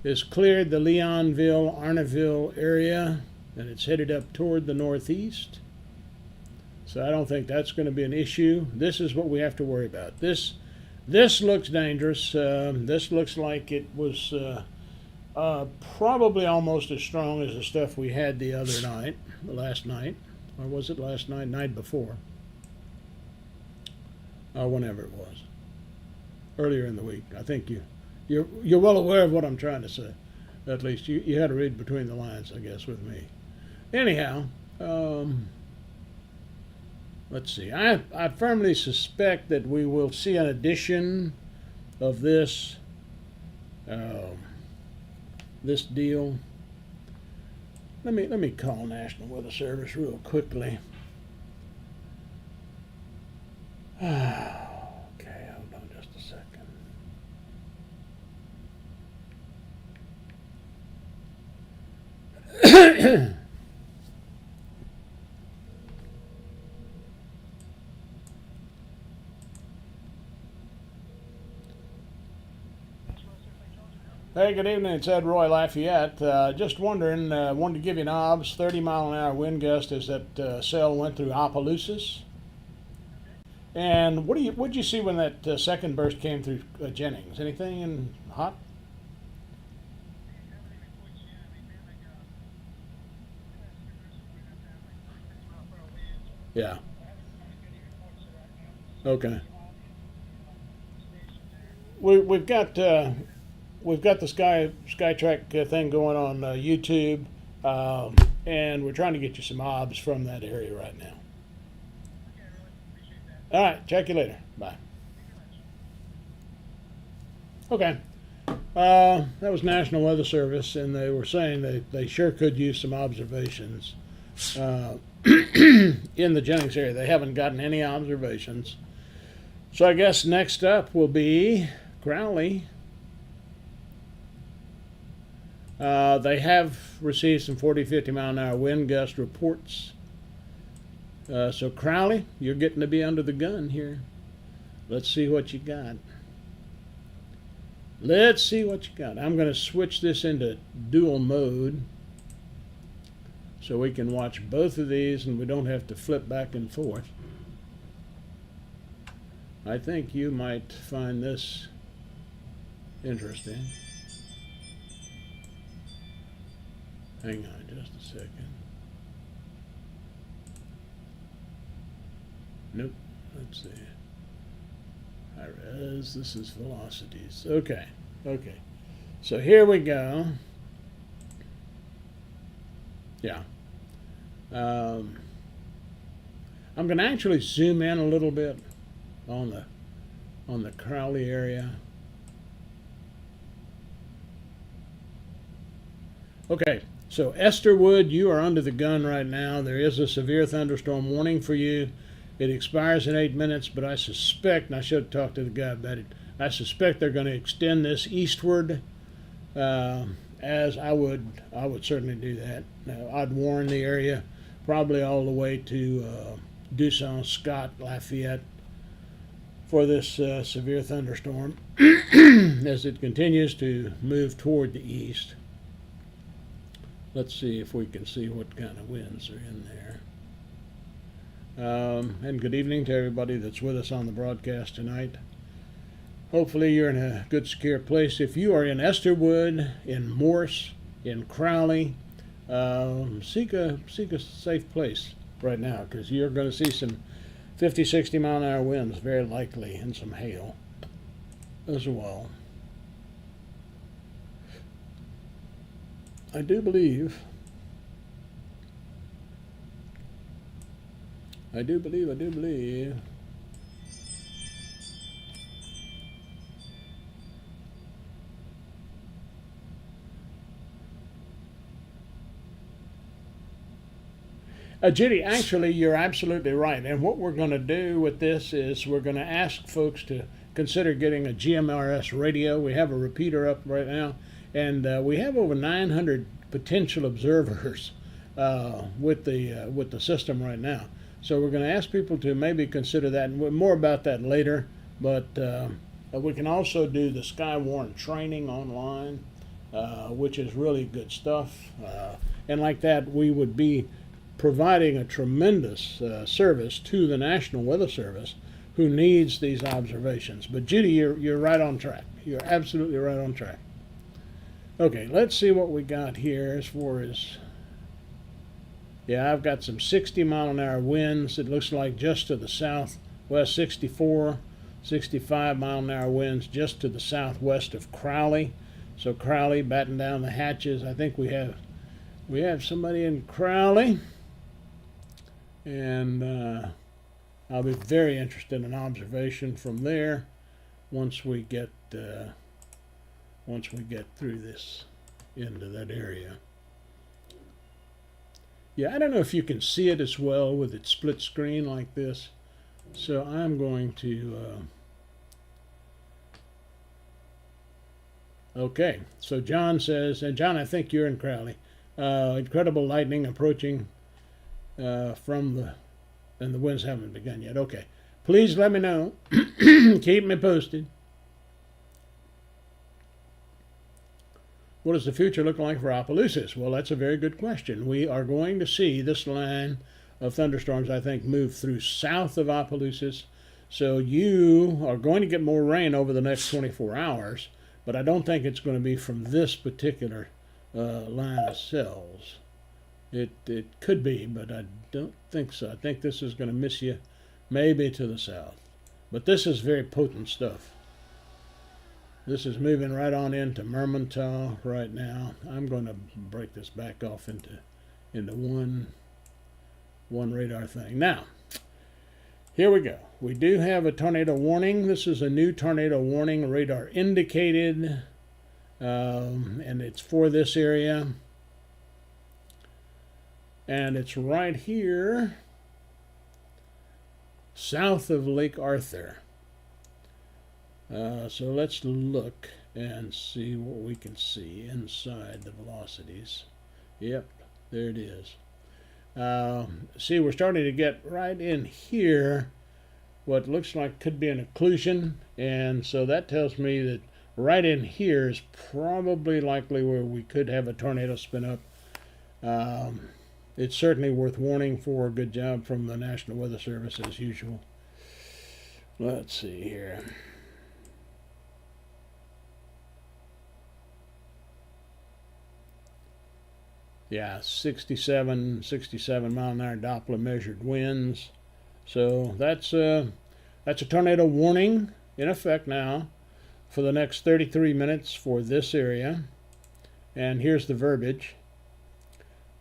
is cleared the Leonville, Arnaville area, and it's headed up toward the northeast. So I don't think that's going to be an issue. This is what we have to worry about. This looks dangerous. This looks like it was probably almost as strong as the stuff we had the other night, last night. Or was it last night? Night before. Whenever it was. Earlier in the week. I think you're well aware of what I'm trying to say. At least you had to read between the lines, I guess, with me. Anyhow, let's see. I firmly suspect that we will see an addition of this deal. Let me call National Weather Service real quickly. Okay, hold on just a second. Hey, good evening. It's Ed Roy, Lafayette. Just wondering, wanted to give you an OBS. 30-mile-an-hour wind gust as that cell went through Opelousas. And what'd you see when that second burst came through Jennings? Anything hot? Yeah. Okay. We've got the SkyTrack thing going on YouTube, and we're trying to get you some OBS from that area right now. All right, check you later. Bye. Okay. That was National Weather Service, and they were saying they sure could use some observations in the Jennings area. They haven't gotten any observations. So I guess next up will be Crowley. They have received some 40, 50 mile an hour wind gust reports. So Crowley, you're getting to be under the gun here. Let's see what you got. Let's see what you got. I'm going to switch this into dual mode so we can watch both of these and we don't have to flip back and forth. I think you might find this interesting. Hang on just a second. Nope. Let's see. High res. This is velocities. Okay. So here we go. Yeah. I'm going to actually zoom in a little bit on the Crowley area. Okay. So Esterwood, you are under the gun right now. There is a severe thunderstorm warning for you. It expires in 8 minutes, but I suspect, and I should have talked to the guy about it, I suspect they're going to extend this eastward, as I would certainly do that. Now, I'd warn the area probably all the way to Dusson, Scott, Lafayette for this severe thunderstorm as it continues to move toward the east. Let's see if we can see what kind of winds are in there. And good evening to everybody that's with us on the broadcast tonight. Hopefully you're in a good, secure place. If you are in Esterwood, in Morse, in Crowley, seek a safe place right now, because you're going to see some 50, 60 mile an hour winds, very likely, and some hail as well. I do believe. Judy, actually, you're absolutely right. And what we're going to do with this is we're going to ask folks to consider getting a GMRS radio. We have a repeater up right now, and we have over 900 potential observers with the system right now. So we're going to ask people to maybe consider that, and more about that later. But we can also do the Skywarn training online, which is really good stuff. And like that, we would be providing a tremendous service to the National Weather Service, who needs these observations. But Judy, you're right on track. You're absolutely right on track. Okay, let's see what we got here as far as. Yeah, I've got some 60 mile an hour winds. It looks like just to the southwest, 64, 65 mile an hour winds just to the southwest of Crowley. So Crowley, batten down the hatches. I think we have somebody in Crowley. And I'll be very interested in observation from there once we get through this into that area. Yeah, I don't know if you can see it as well with it split screen like this. So I'm going to okay, so John says, and John, I think you're in Crowley. Incredible lightning approaching and the winds haven't begun yet. Okay, please let me know. Keep me posted. What does the future look like for Opelousas? Well, that's a very good question. We are going to see this line of thunderstorms, I think, move through south of Opelousas. So you are going to get more rain over the next 24 hours, but I don't think it's going to be from this particular line of cells. It could be, but I don't think so. I think this is going to miss you maybe to the south. But this is very potent stuff. This is moving right on into Mermentau right now. I'm going to break this back off into one radar thing. Now, here we go. We do have a tornado warning. This is a new tornado warning, radar indicated, and it's for this area. And it's right here, south of Lake Arthur. So let's look and see what we can see inside the velocities. Yep, there it is. See, we're starting to get right in here what looks like could be an occlusion, and so that tells me that right in here is probably likely where we could have a tornado spin up. It's certainly worth warning for. A good job from the National Weather Service as usual. Let's see here. Yeah, 67 mile an hour Doppler measured winds. So that's a tornado warning in effect now for the next 33 minutes for this area. And here's the verbiage.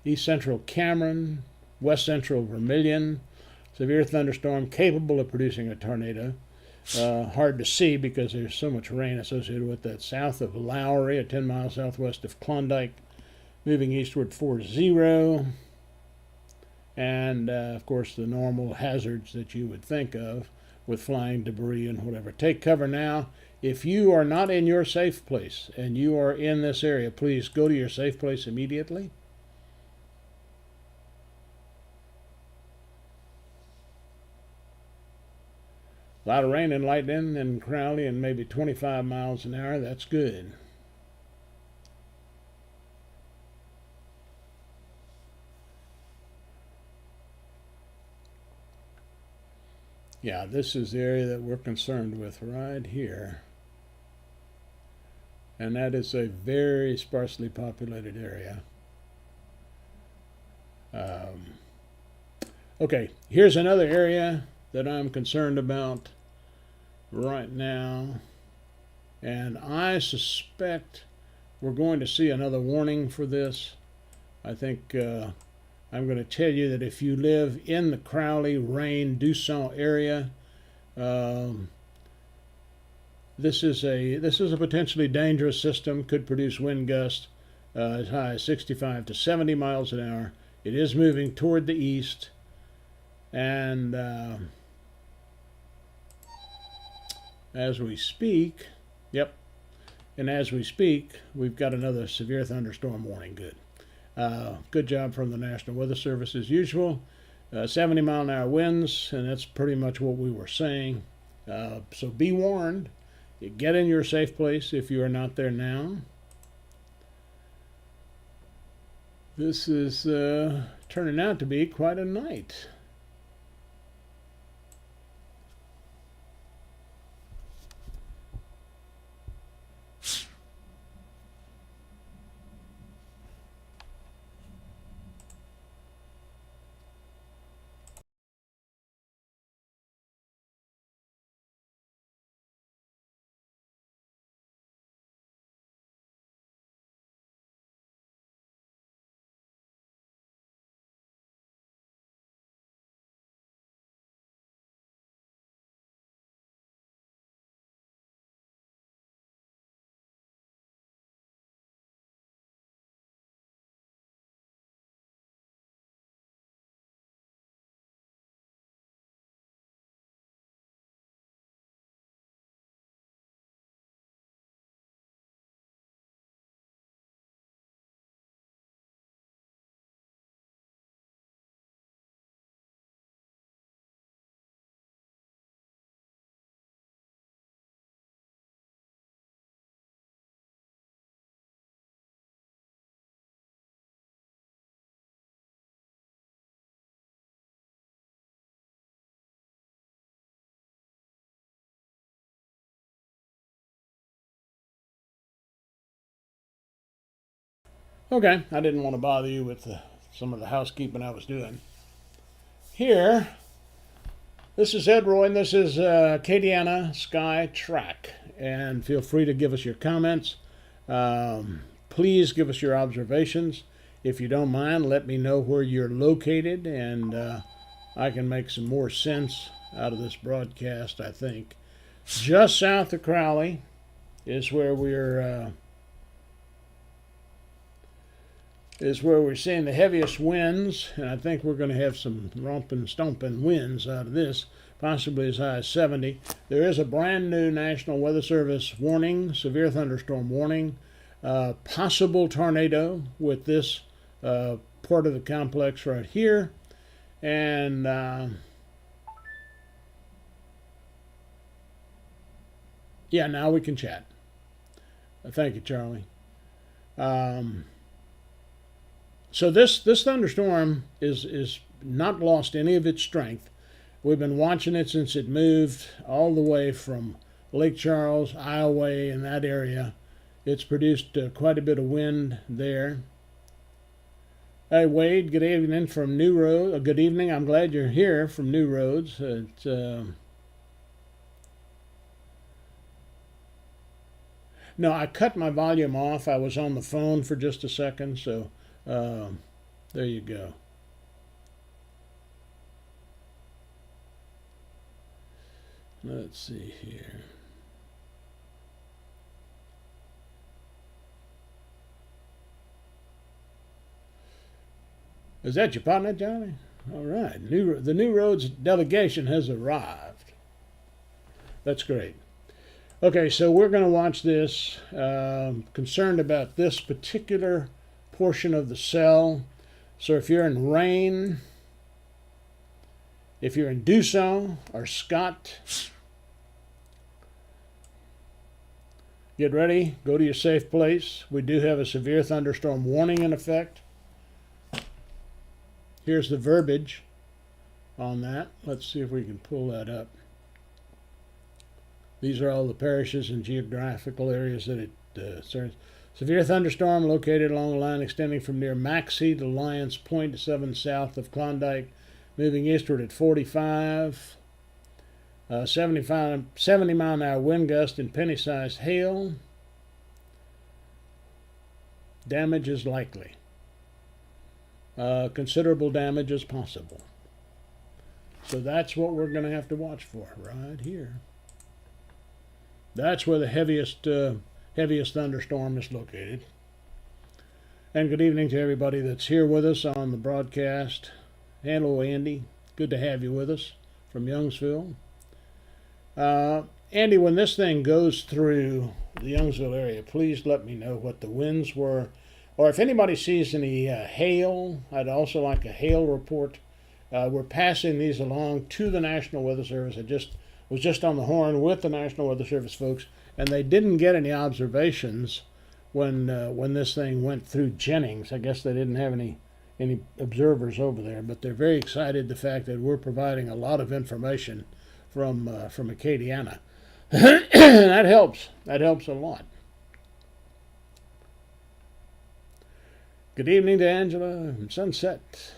East central Cameron, west central Vermilion, severe thunderstorm capable of producing a tornado. Hard to see because there's so much rain associated with that. South of Lowry, 10 miles southwest of Klondike, moving eastward 40. And of course the normal hazards that you would think of with flying debris and whatever. Take cover now. If you are not in your safe place and you are in this area, please go to your safe place immediately. A lot of rain and lightning in Crowley and maybe 25 miles an hour. That's good. Yeah, this is the area that we're concerned with right here. And that is a very sparsely populated area. Okay, here's another area that I'm concerned about right now. And I suspect we're going to see another warning for this. I think I'm going to tell you that if you live in the Crowley, Rain, Dusson area, this is a potentially dangerous system. Could produce wind gusts as high as 65 to 70 miles an hour. It is moving toward the east, and as we speak, we've got another severe thunderstorm warning. Good job from the National Weather Service as usual. 70 mile an hour winds, and that's pretty much what we were saying. So be warned. Get in your safe place if you are not there now. This is turning out to be quite a night. Okay, I didn't want to bother you with some of the housekeeping I was doing. Here, this is Ed Roy, and this is Acadiana SkyTrack. And feel free to give us your comments. Please give us your observations. If you don't mind, let me know where you're located, and I can make some more sense out of this broadcast, I think. Just south of Crowley is where we're seeing the heaviest winds, and I think we're going to have some romping, stomping winds out of this, possibly as high as 70. There is a brand new National Weather Service warning, severe thunderstorm warning, possible tornado with this part of the complex right here, and yeah, now we can chat. Thank you, Charlie. So this thunderstorm is not lost any of its strength. We've been watching it since it moved all the way from Lake Charles, Iowa, in that area. It's produced quite a bit of wind there. Hey, Wade, good evening from New Road. Good evening. I'm glad you're here from New Roads. No, I cut my volume off. I was on the phone for just a second, so there you go. Let's see here. Is that your partner, Johnny? All right. The New Roads delegation has arrived. That's great. Okay, so we're going to watch this. Concerned about this particular portion of the cell. So if you're in Rain, if you're in Dusson or Scott, get ready, go to your safe place. We do have a severe thunderstorm warning in effect. Here's the verbiage on that. Let's see if we can pull that up. These are all the parishes and geographical areas that it serves. Severe thunderstorm located along a line extending from near Maxey to Lyons Point, 7 south of Klondike, moving eastward at 45. 70 mile an hour wind gust and penny-sized hail. Damage is likely. Considerable damage is possible. So that's what we're going to have to watch for right here. That's where the heaviest thunderstorm is located. And good evening to everybody that's here with us on the broadcast. Hello, Andy. Good to have you with us from Youngsville. Andy, when this thing goes through the Youngsville area, please let me know what the winds were. Or if anybody sees any hail, I'd also like a hail report. We're passing these along to the National Weather Service. I was just on the horn with the National Weather Service folks, and they didn't get any observations when this thing went through Jennings. I guess they didn't have any observers over there, but they're very excited the fact that we're providing a lot of information from Acadiana. That helps. That helps a lot. Good evening to Angela from Sunset.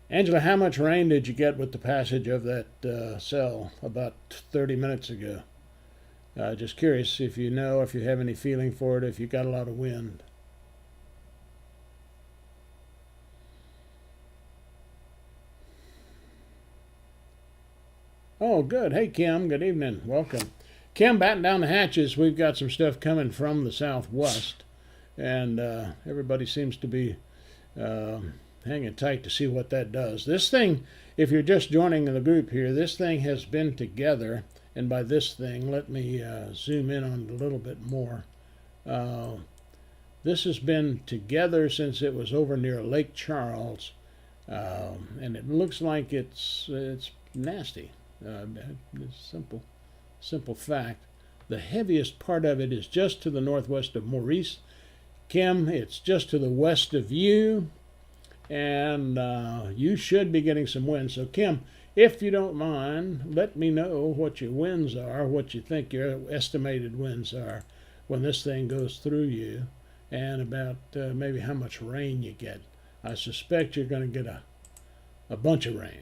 Angela, how much rain did you get with the passage of that cell about 30 minutes ago? Just curious if you know, if you have any feeling for it, if you got a lot of wind. Oh, good. Hey, Kim. Good evening. Welcome. Kim, batten down the hatches. We've got some stuff coming from the southwest, and everybody seems to be hanging tight to see what that does. This thing, if you're just joining the group here, this thing has been together, and by this thing, let me zoom in on it a little bit more. This has been together since it was over near Lake Charles, and it looks like it's nasty. It's simple fact. The heaviest part of it is just to the northwest of Maurice. Kim, it's just to the west of you, and you should be getting some wind. So Kim, if you don't mind, let me know what your winds are, what you think your estimated winds are when this thing goes through you, and about maybe how much rain you get. I suspect you're going to get a bunch of rain.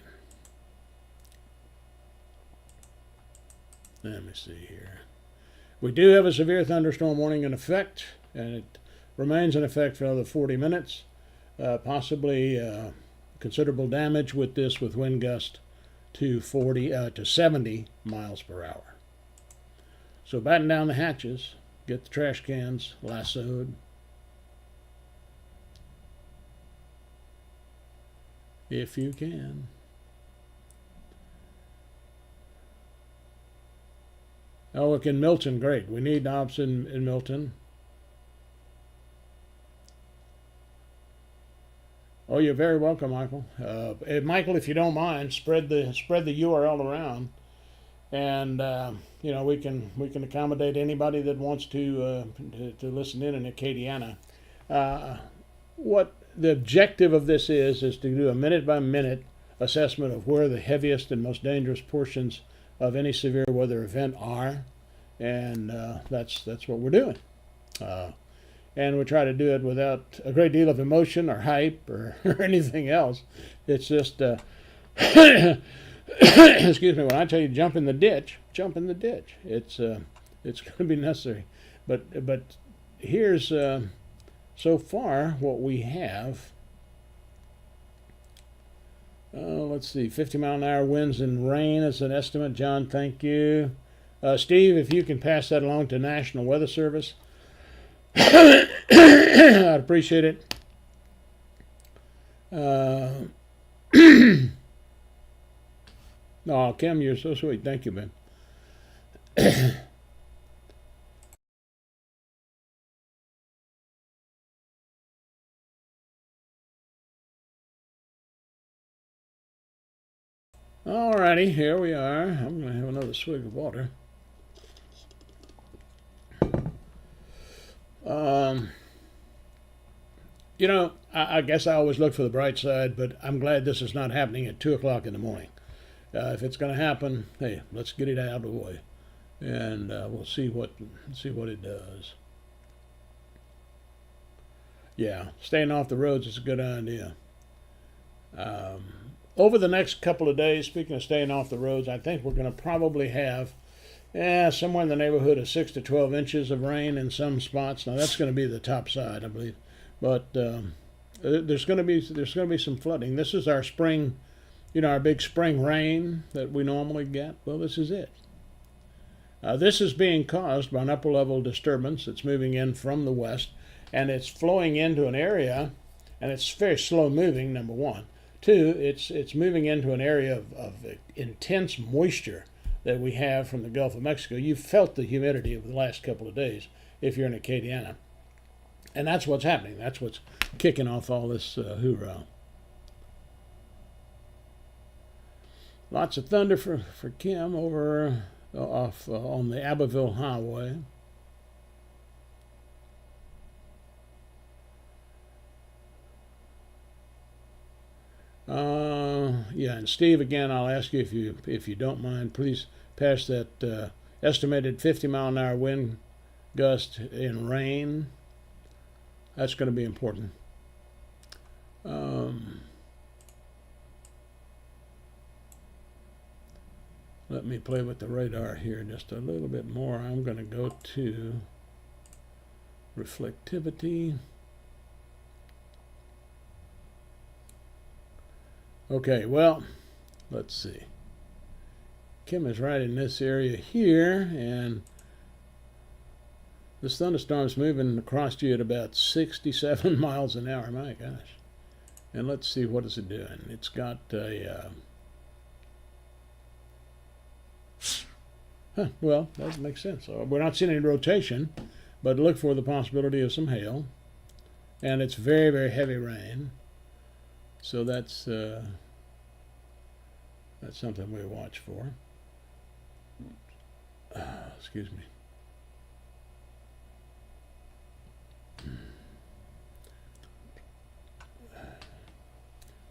Let me see here. We do have a severe thunderstorm warning in effect, and it remains in effect for another 40 minutes. Possibly considerable damage with this, with wind gust to 70 miles per hour. So batten down the hatches, get the trash cans lassoed. If you can. Oh, look, in Milton, great. We need ops in Milton. Oh, you're very welcome, Michael. Michael, if you don't mind, spread the URL around, and we can accommodate anybody that wants to listen in Acadiana. What the objective of this is to do a minute-by-minute assessment of where the heaviest and most dangerous portions of any severe weather event are, and that's what we're doing. And we try to do it without a great deal of emotion or hype or anything else. It's just, excuse me, when I tell you jump in the ditch, jump in the ditch. It's going to be necessary. But here's so far what we have. Let's see, 50 mile an hour winds and rain as an estimate. John, thank you. Steve, if you can pass that along to National Weather Service, I'd appreciate it. Oh, Kim, you're so sweet. Thank you, man. Alrighty, here we are. I'm going to have another swig of water. I guess I always look for the bright side, but I'm glad this is not happening at 2 o'clock in the morning. If it's going to happen, hey, let's get it out of the way. and we'll see what it does. Yeah, staying off the roads is a good idea. Over the next couple of days, speaking of staying off the roads, I think we're going to probably have somewhere in the neighborhood of 6 to 12 inches of rain in some spots. Now that's going to be the top side, I believe, but there's going to be some flooding. This is our spring, our big spring rain that we normally get. Well, this is it. This is being caused by an upper level disturbance that's moving in from the west, and it's flowing into an area, and it's very slow moving, number one. Two, it's moving into an area of intense moisture that we have from the Gulf of Mexico. You've felt the humidity over the last couple of days if you're in Acadiana. And that's what's happening. That's what's kicking off all this hoorah. Lots of thunder for Kim over off on the Abbeville Highway. Yeah, and Steve, again, I'll ask you if you don't mind, please pass that estimated 50-mile-an-hour wind gust in rain. That's going to be important. Let me play with the radar here just a little bit more. I'm going to go to reflectivity. Okay, well, let's see. Kim is right in this area here, and this thunderstorm's moving across you at about 67 miles an hour. My gosh. And let's see, what is it doing? It's got a... well, that makes sense. We're not seeing any rotation, but look for the possibility of some hail. And it's very, very heavy rain. So that's something we watch for. Excuse me.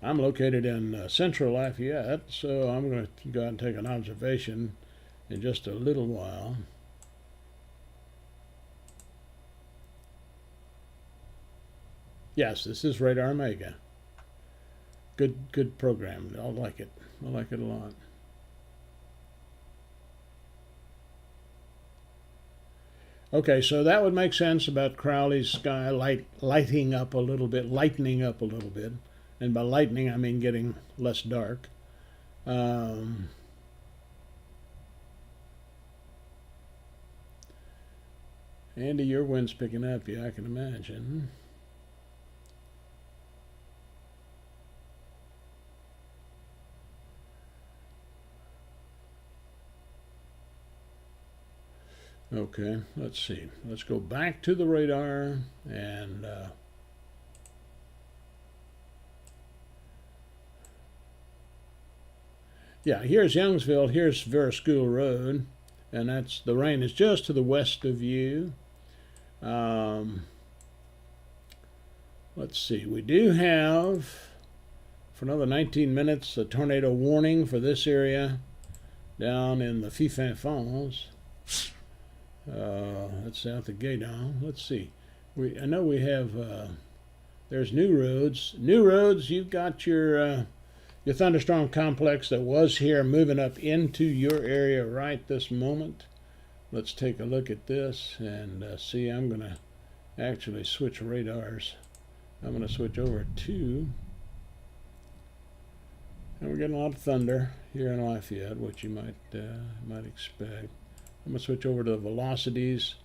I'm located in central Lafayette, so I'm going to go out and take an observation in just a little while. Yes, this is Radar Omega. Good program. I like it. I like it a lot. Okay, so that would make sense about Crowley's sky lightening up a little bit. And by lightening, I mean getting less dark. Andy, your wind's picking up, yeah, I can imagine. Okay, let's see. Let's go back to the radar and yeah, here's Youngsville, here's Vera School Road, and that's the rain is just to the west of you. Let's see, we do have, for another 19 minutes, a tornado warning for this area down in the Fifin Falls. That's south of Gaydon. Let's see. I know we have, there's New Roads. New Roads, you've got your thunderstorm complex that was here moving up into your area right this moment. Let's take a look at this and see. I'm going to actually switch radars. I'm going to switch over to, and we're getting a lot of thunder here in Lafayette, which you might expect. I'm going to switch over to the velocities.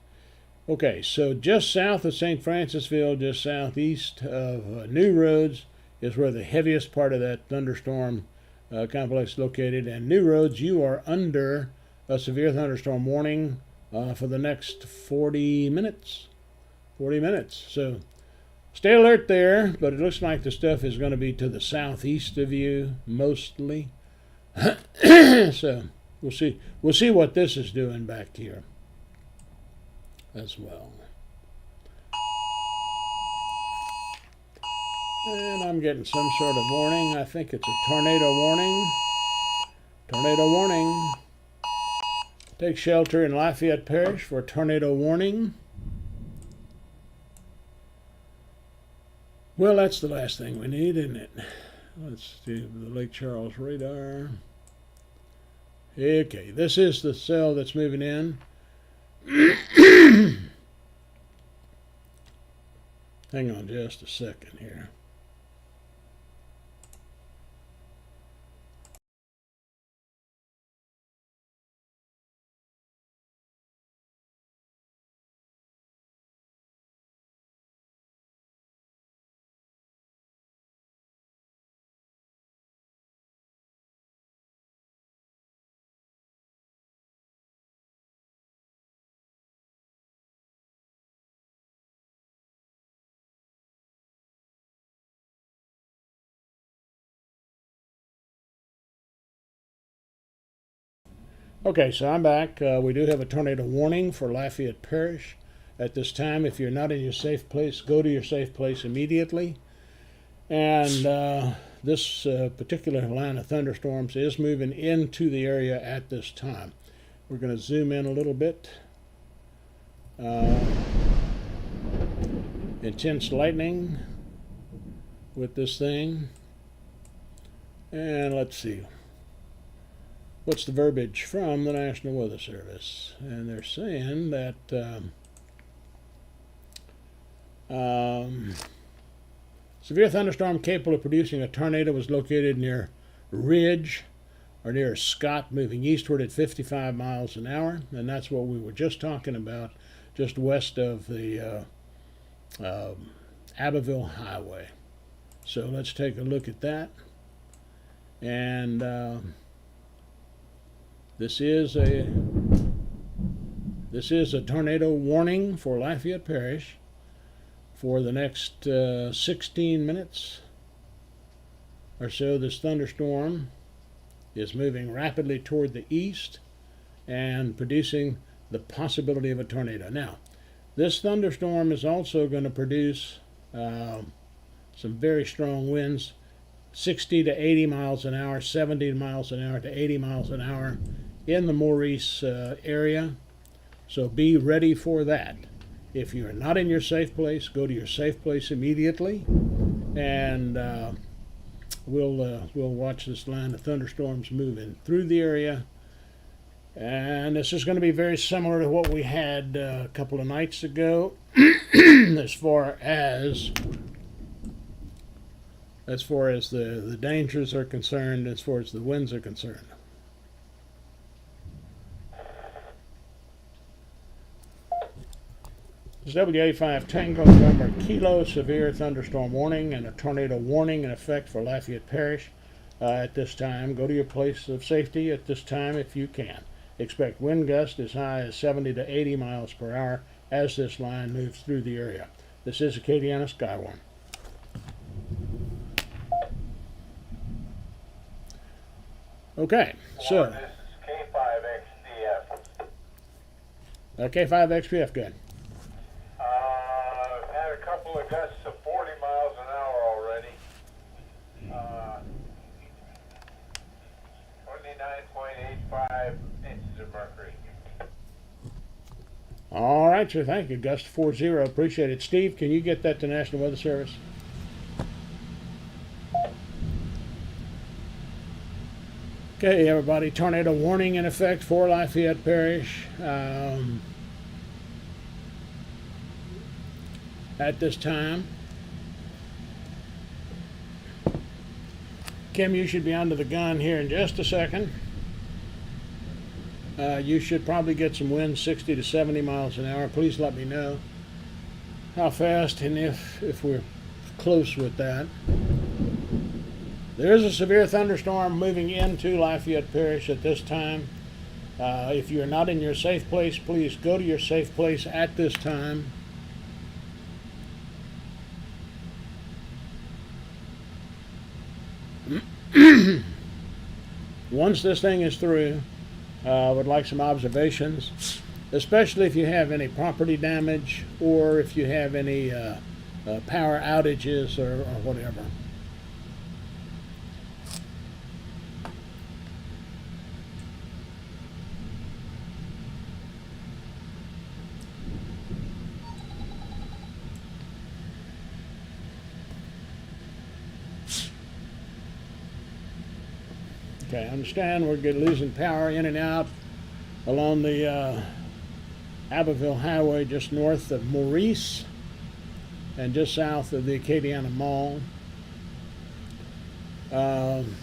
Okay, so just south of St. Francisville, just southeast of New Roads, is where the heaviest part of that thunderstorm complex is located. And New Roads, you are under a severe thunderstorm warning for the next 40 minutes. 40 minutes. So stay alert there, but it looks like the stuff is going to be to the southeast of you, mostly. So we'll see what this is doing back here as well. And I'm getting some sort of warning. I think it's a tornado warning. Tornado warning. Take shelter in Lafayette Parish for tornado warning. Well, that's the last thing we need, isn't it? Let's do the Lake Charles radar. Okay, this is the cell that's moving in. Hang on just a second here. Okay, so I'm back. We do have a tornado warning for Lafayette Parish at this time. If you're not in your safe place, go to your safe place immediately. And this particular line of thunderstorms is moving into the area at this time. We're going to zoom in a little bit. Intense lightning with this thing. And let's see. What's the verbiage from the National Weather Service? And they're saying that severe thunderstorm capable of producing a tornado was located near Ridge or near Scott, moving eastward at 55 miles an hour. And that's what we were just talking about, just west of the Abbeville Highway. So let's take a look at that. And This is a tornado warning for Lafayette Parish for the next 16 minutes or so. This thunderstorm is moving rapidly toward the east and producing the possibility of a tornado. Now, this thunderstorm is also going to produce some very strong winds, 60 to 80 miles an hour, 70 miles an hour to 80 miles an hour in the Maurice area. So be ready for that. If you're not in your safe place, go to your safe place immediately, and we'll watch this line of thunderstorms moving through the area. And this is going to be very similar to what we had a couple of nights ago as far as the dangers are concerned, as far as the winds are concerned. It's WA5 Tango November Kilo severe thunderstorm warning and a tornado warning in effect for Lafayette Parish at this time. Go to your place of safety at this time if you can. Expect wind gusts as high as 70 to 80 miles per hour as this line moves through the area. This is Acadiana Skywarn. Okay, so This is K5XDF. K5XPF, good. Had a couple of gusts of 40 miles an hour already. 29.85 inches of mercury. All right, sir. Thank you. Gust 40. Appreciate it. Steve, can you get that to National Weather Service? Okay, everybody. Tornado warning in effect for Lafayette Parish. At this time. Kim, you should be under the gun here in just a second. You should probably get some wind 60 to 70 miles an hour. Please let me know how fast and if we're close with that. There is a severe thunderstorm moving into Lafayette Parish at this time. If you're not in your safe place, please go to your safe place at this time. Once this thing is through, I would like some observations, especially if you have any property damage or if you have any power outages or whatever. Okay, I understand we're losing power in and out along the Abbeville Highway just north of Maurice and just south of the Acadiana Mall.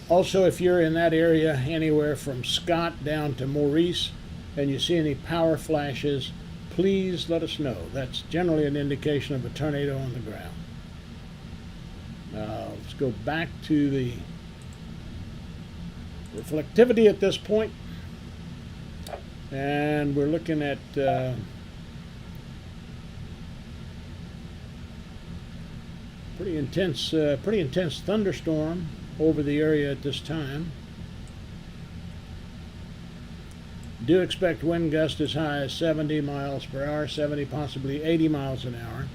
Also, if you're in that area anywhere from Scott down to Maurice and you see any power flashes, please let us know. That's generally an indication of a tornado on the ground. Let's go back to the reflectivity at this point, and we're looking at pretty intense thunderstorm over the area at this time. Do expect wind gusts as high as 70 miles per hour, 70, possibly 80 miles an hour.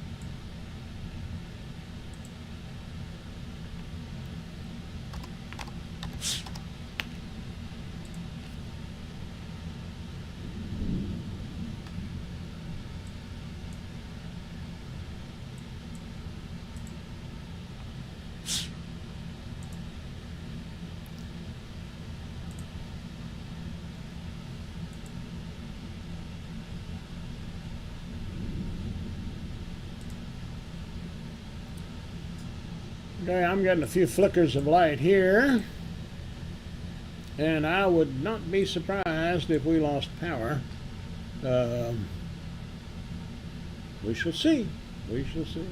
Okay, I'm getting a few flickers of light here, and I would not be surprised if we lost power. We shall see. We shall see.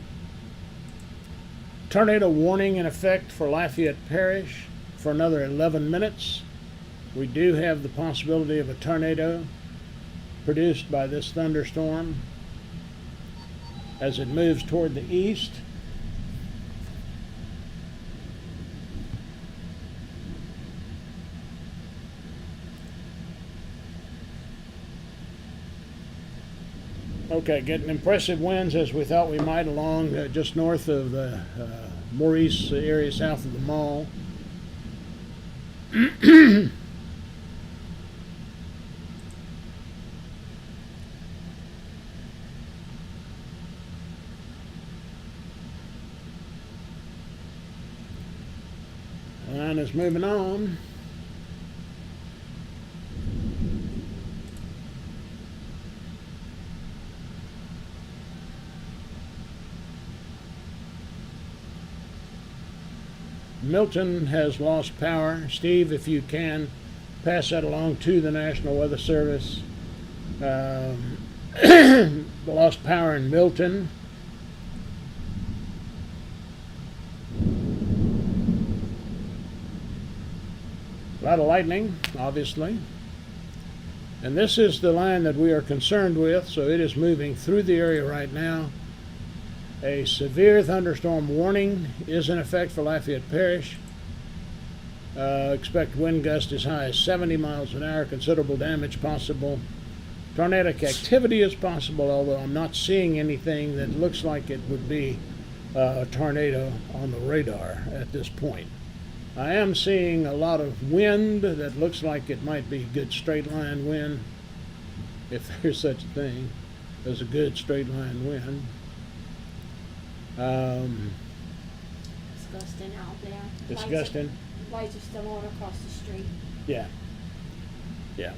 Tornado warning in effect for Lafayette Parish for another 11 minutes. We do have the possibility of a tornado produced by this thunderstorm as it moves toward the east. Okay, getting impressive winds as we thought we might along just north of the Maurice area south of the mall. The line is moving on. Milton has lost power. Steve, if you can, pass that along to the National Weather Service. Lost power in Milton. A lot of lightning, obviously. And this is the line that we are concerned with, so it is moving through the area right now. A severe thunderstorm warning is in effect for Lafayette Parish. Expect wind gusts as high as 70 miles an hour, considerable damage possible. Tornadic activity is possible, although I'm not seeing anything that looks like it would be a tornado on the radar at this point. I am seeing a lot of wind that looks like it might be good straight line wind, if there's such a thing as a good straight line wind. Disgusting out there. Disgusting. Lights are still on across the street. Yeah. Yeah.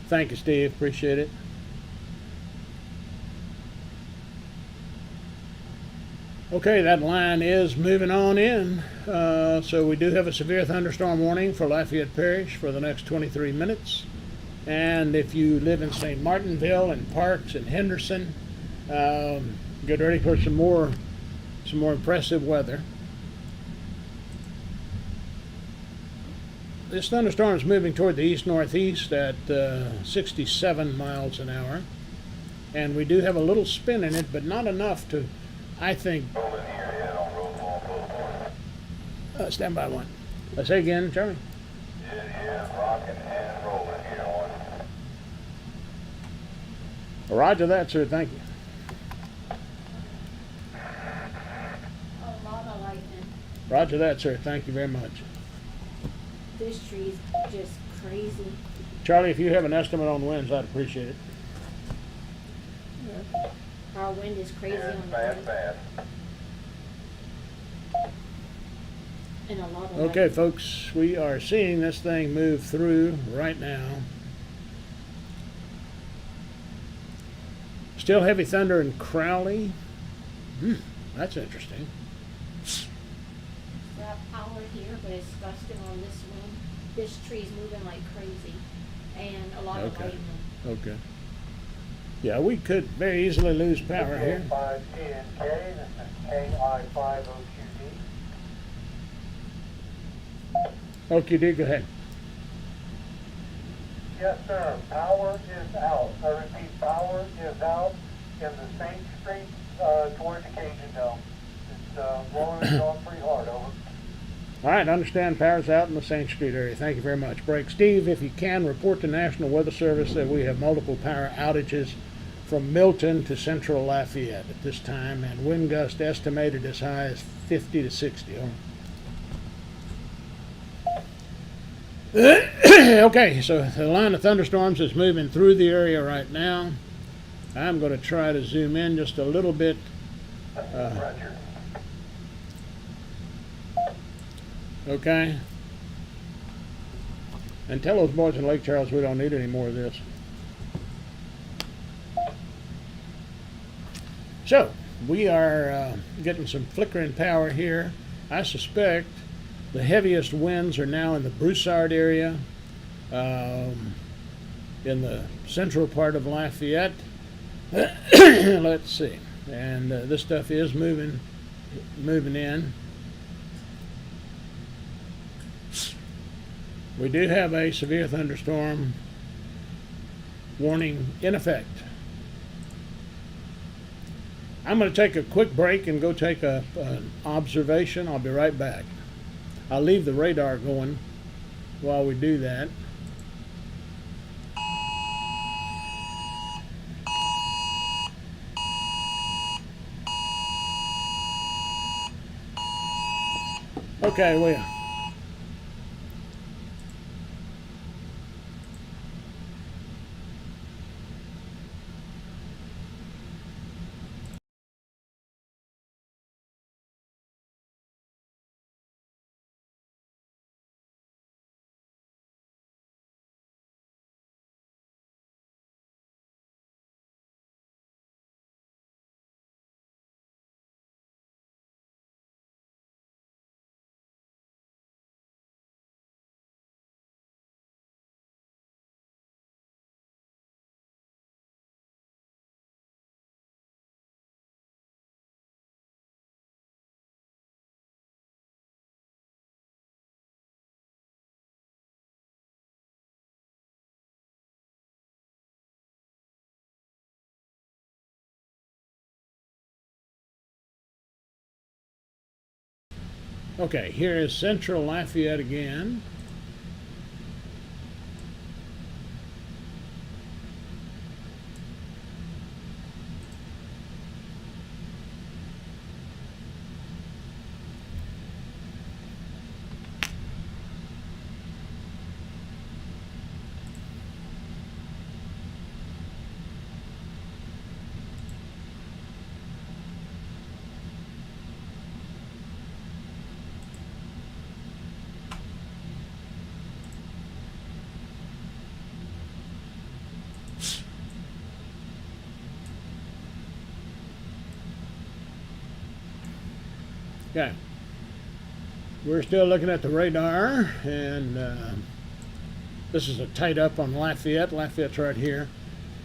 Thank you, Steve. Appreciate it. Okay, that line is moving on in. So we do have a severe thunderstorm warning for Lafayette Parish for the next 23 minutes. And if you live in St. Martinville and Parks and Henderson, get ready for some more impressive weather. This thunderstorm is moving toward the east-northeast at 67 miles an hour. And we do have a little spin in it, but not enough to, I think... stand by one. Say again, Charlie. It is rocking and rolling here on. Roger that, sir. Thank you. A lot of lightning. Roger that, sir. Thank you very much. This tree's just crazy. Charlie, if you have an estimate on winds, I'd appreciate it. Our wind is crazy Yeah, on the fast, road. fast. and a lot of Okay, lightning. folks, we are seeing this thing move through right now. Still heavy thunder in Crowley. That's interesting. We have power here, but it's gusting on this wind. This tree's moving like crazy, and a lot of Okay. lightning. Okay. Yeah, we could very easily lose power here. 5 TNK, this is KI5OQD. OQD, go ahead. Yes, sir, power is out. I repeat, power is out in the Saint Street towards the Cajun Dome. It's rolling and going pretty hard, over. All right, understand power's out in the Saint Street area. Thank you very much. Break. Steve, if you can, report to National Weather Service that we have multiple power outages from Milton to central Lafayette at this time, and wind gust estimated as high as 50 to 60. Okay, so the line of thunderstorms is moving through the area right now. I'm going to try to zoom in just a little bit. Roger. Okay. And tell those boys in Lake Charles we don't need any more of this. So, we are getting some flickering power here. I suspect the heaviest winds are now in the Broussard area, in the central part of Lafayette. Let's see. And this stuff is moving in. We do have a severe thunderstorm warning in effect. I'm going to take a quick break and go take an observation. I'll be right back. I'll leave the radar going while we do that. Okay, well. Okay, here is central Lafayette again. Okay. We're still looking at the radar, and this is a tight up on Lafayette. Lafayette's right here.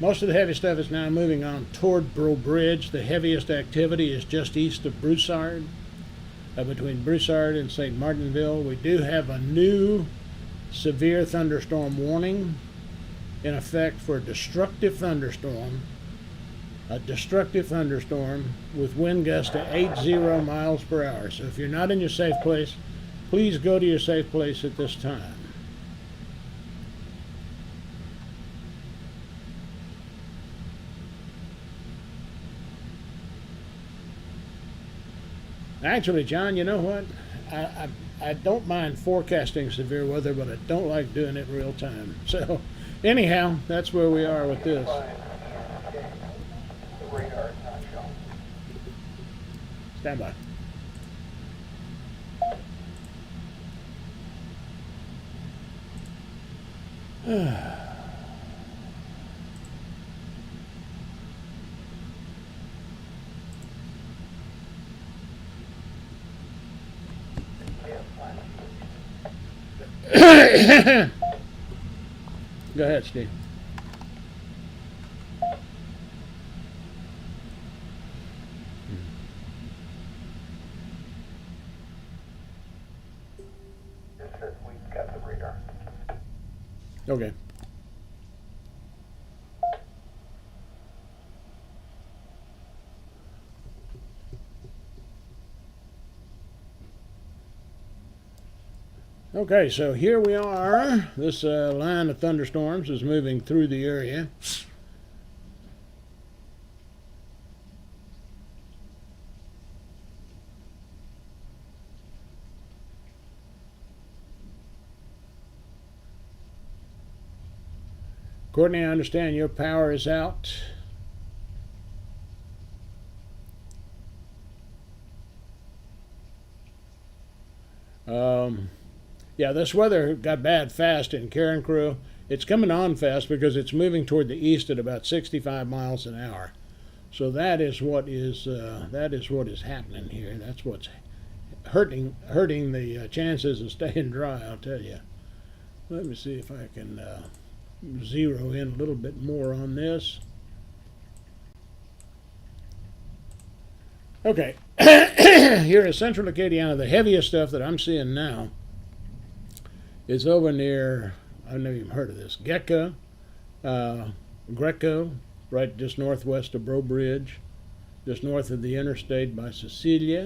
Most of the heavy stuff is now moving on toward Breaux Bridge. The heaviest activity is just east of Broussard, between Broussard and St. Martinville. We do have a new severe thunderstorm warning in effect for a destructive thunderstorm with wind gusts to 80 miles per hour. So if you're not in your safe place, please go to your safe place at this time. Actually, John, you know what? I don't mind forecasting severe weather, but I don't like doing it real time. So anyhow, that's where we are with this. The radar is not showing. Stand by. Go ahead, Steve. It says we've got the radar. Okay. Okay, so here we are. This line of thunderstorms is moving through the area. Courtney, I understand your power is out. Yeah, this weather got bad fast in Karen Crew. It's coming on fast because it's moving toward the east at about 65 miles an hour. So that is what is happening here. That's what's hurting the chances of staying dry. I'll tell you. Let me see if I can zero in a little bit more on this. Okay, here is Central Acadiana. The heaviest stuff that I'm seeing now is over near, I've never even heard of this, Greco, right just northwest of Bro Bridge, just north of the interstate by Cecilia.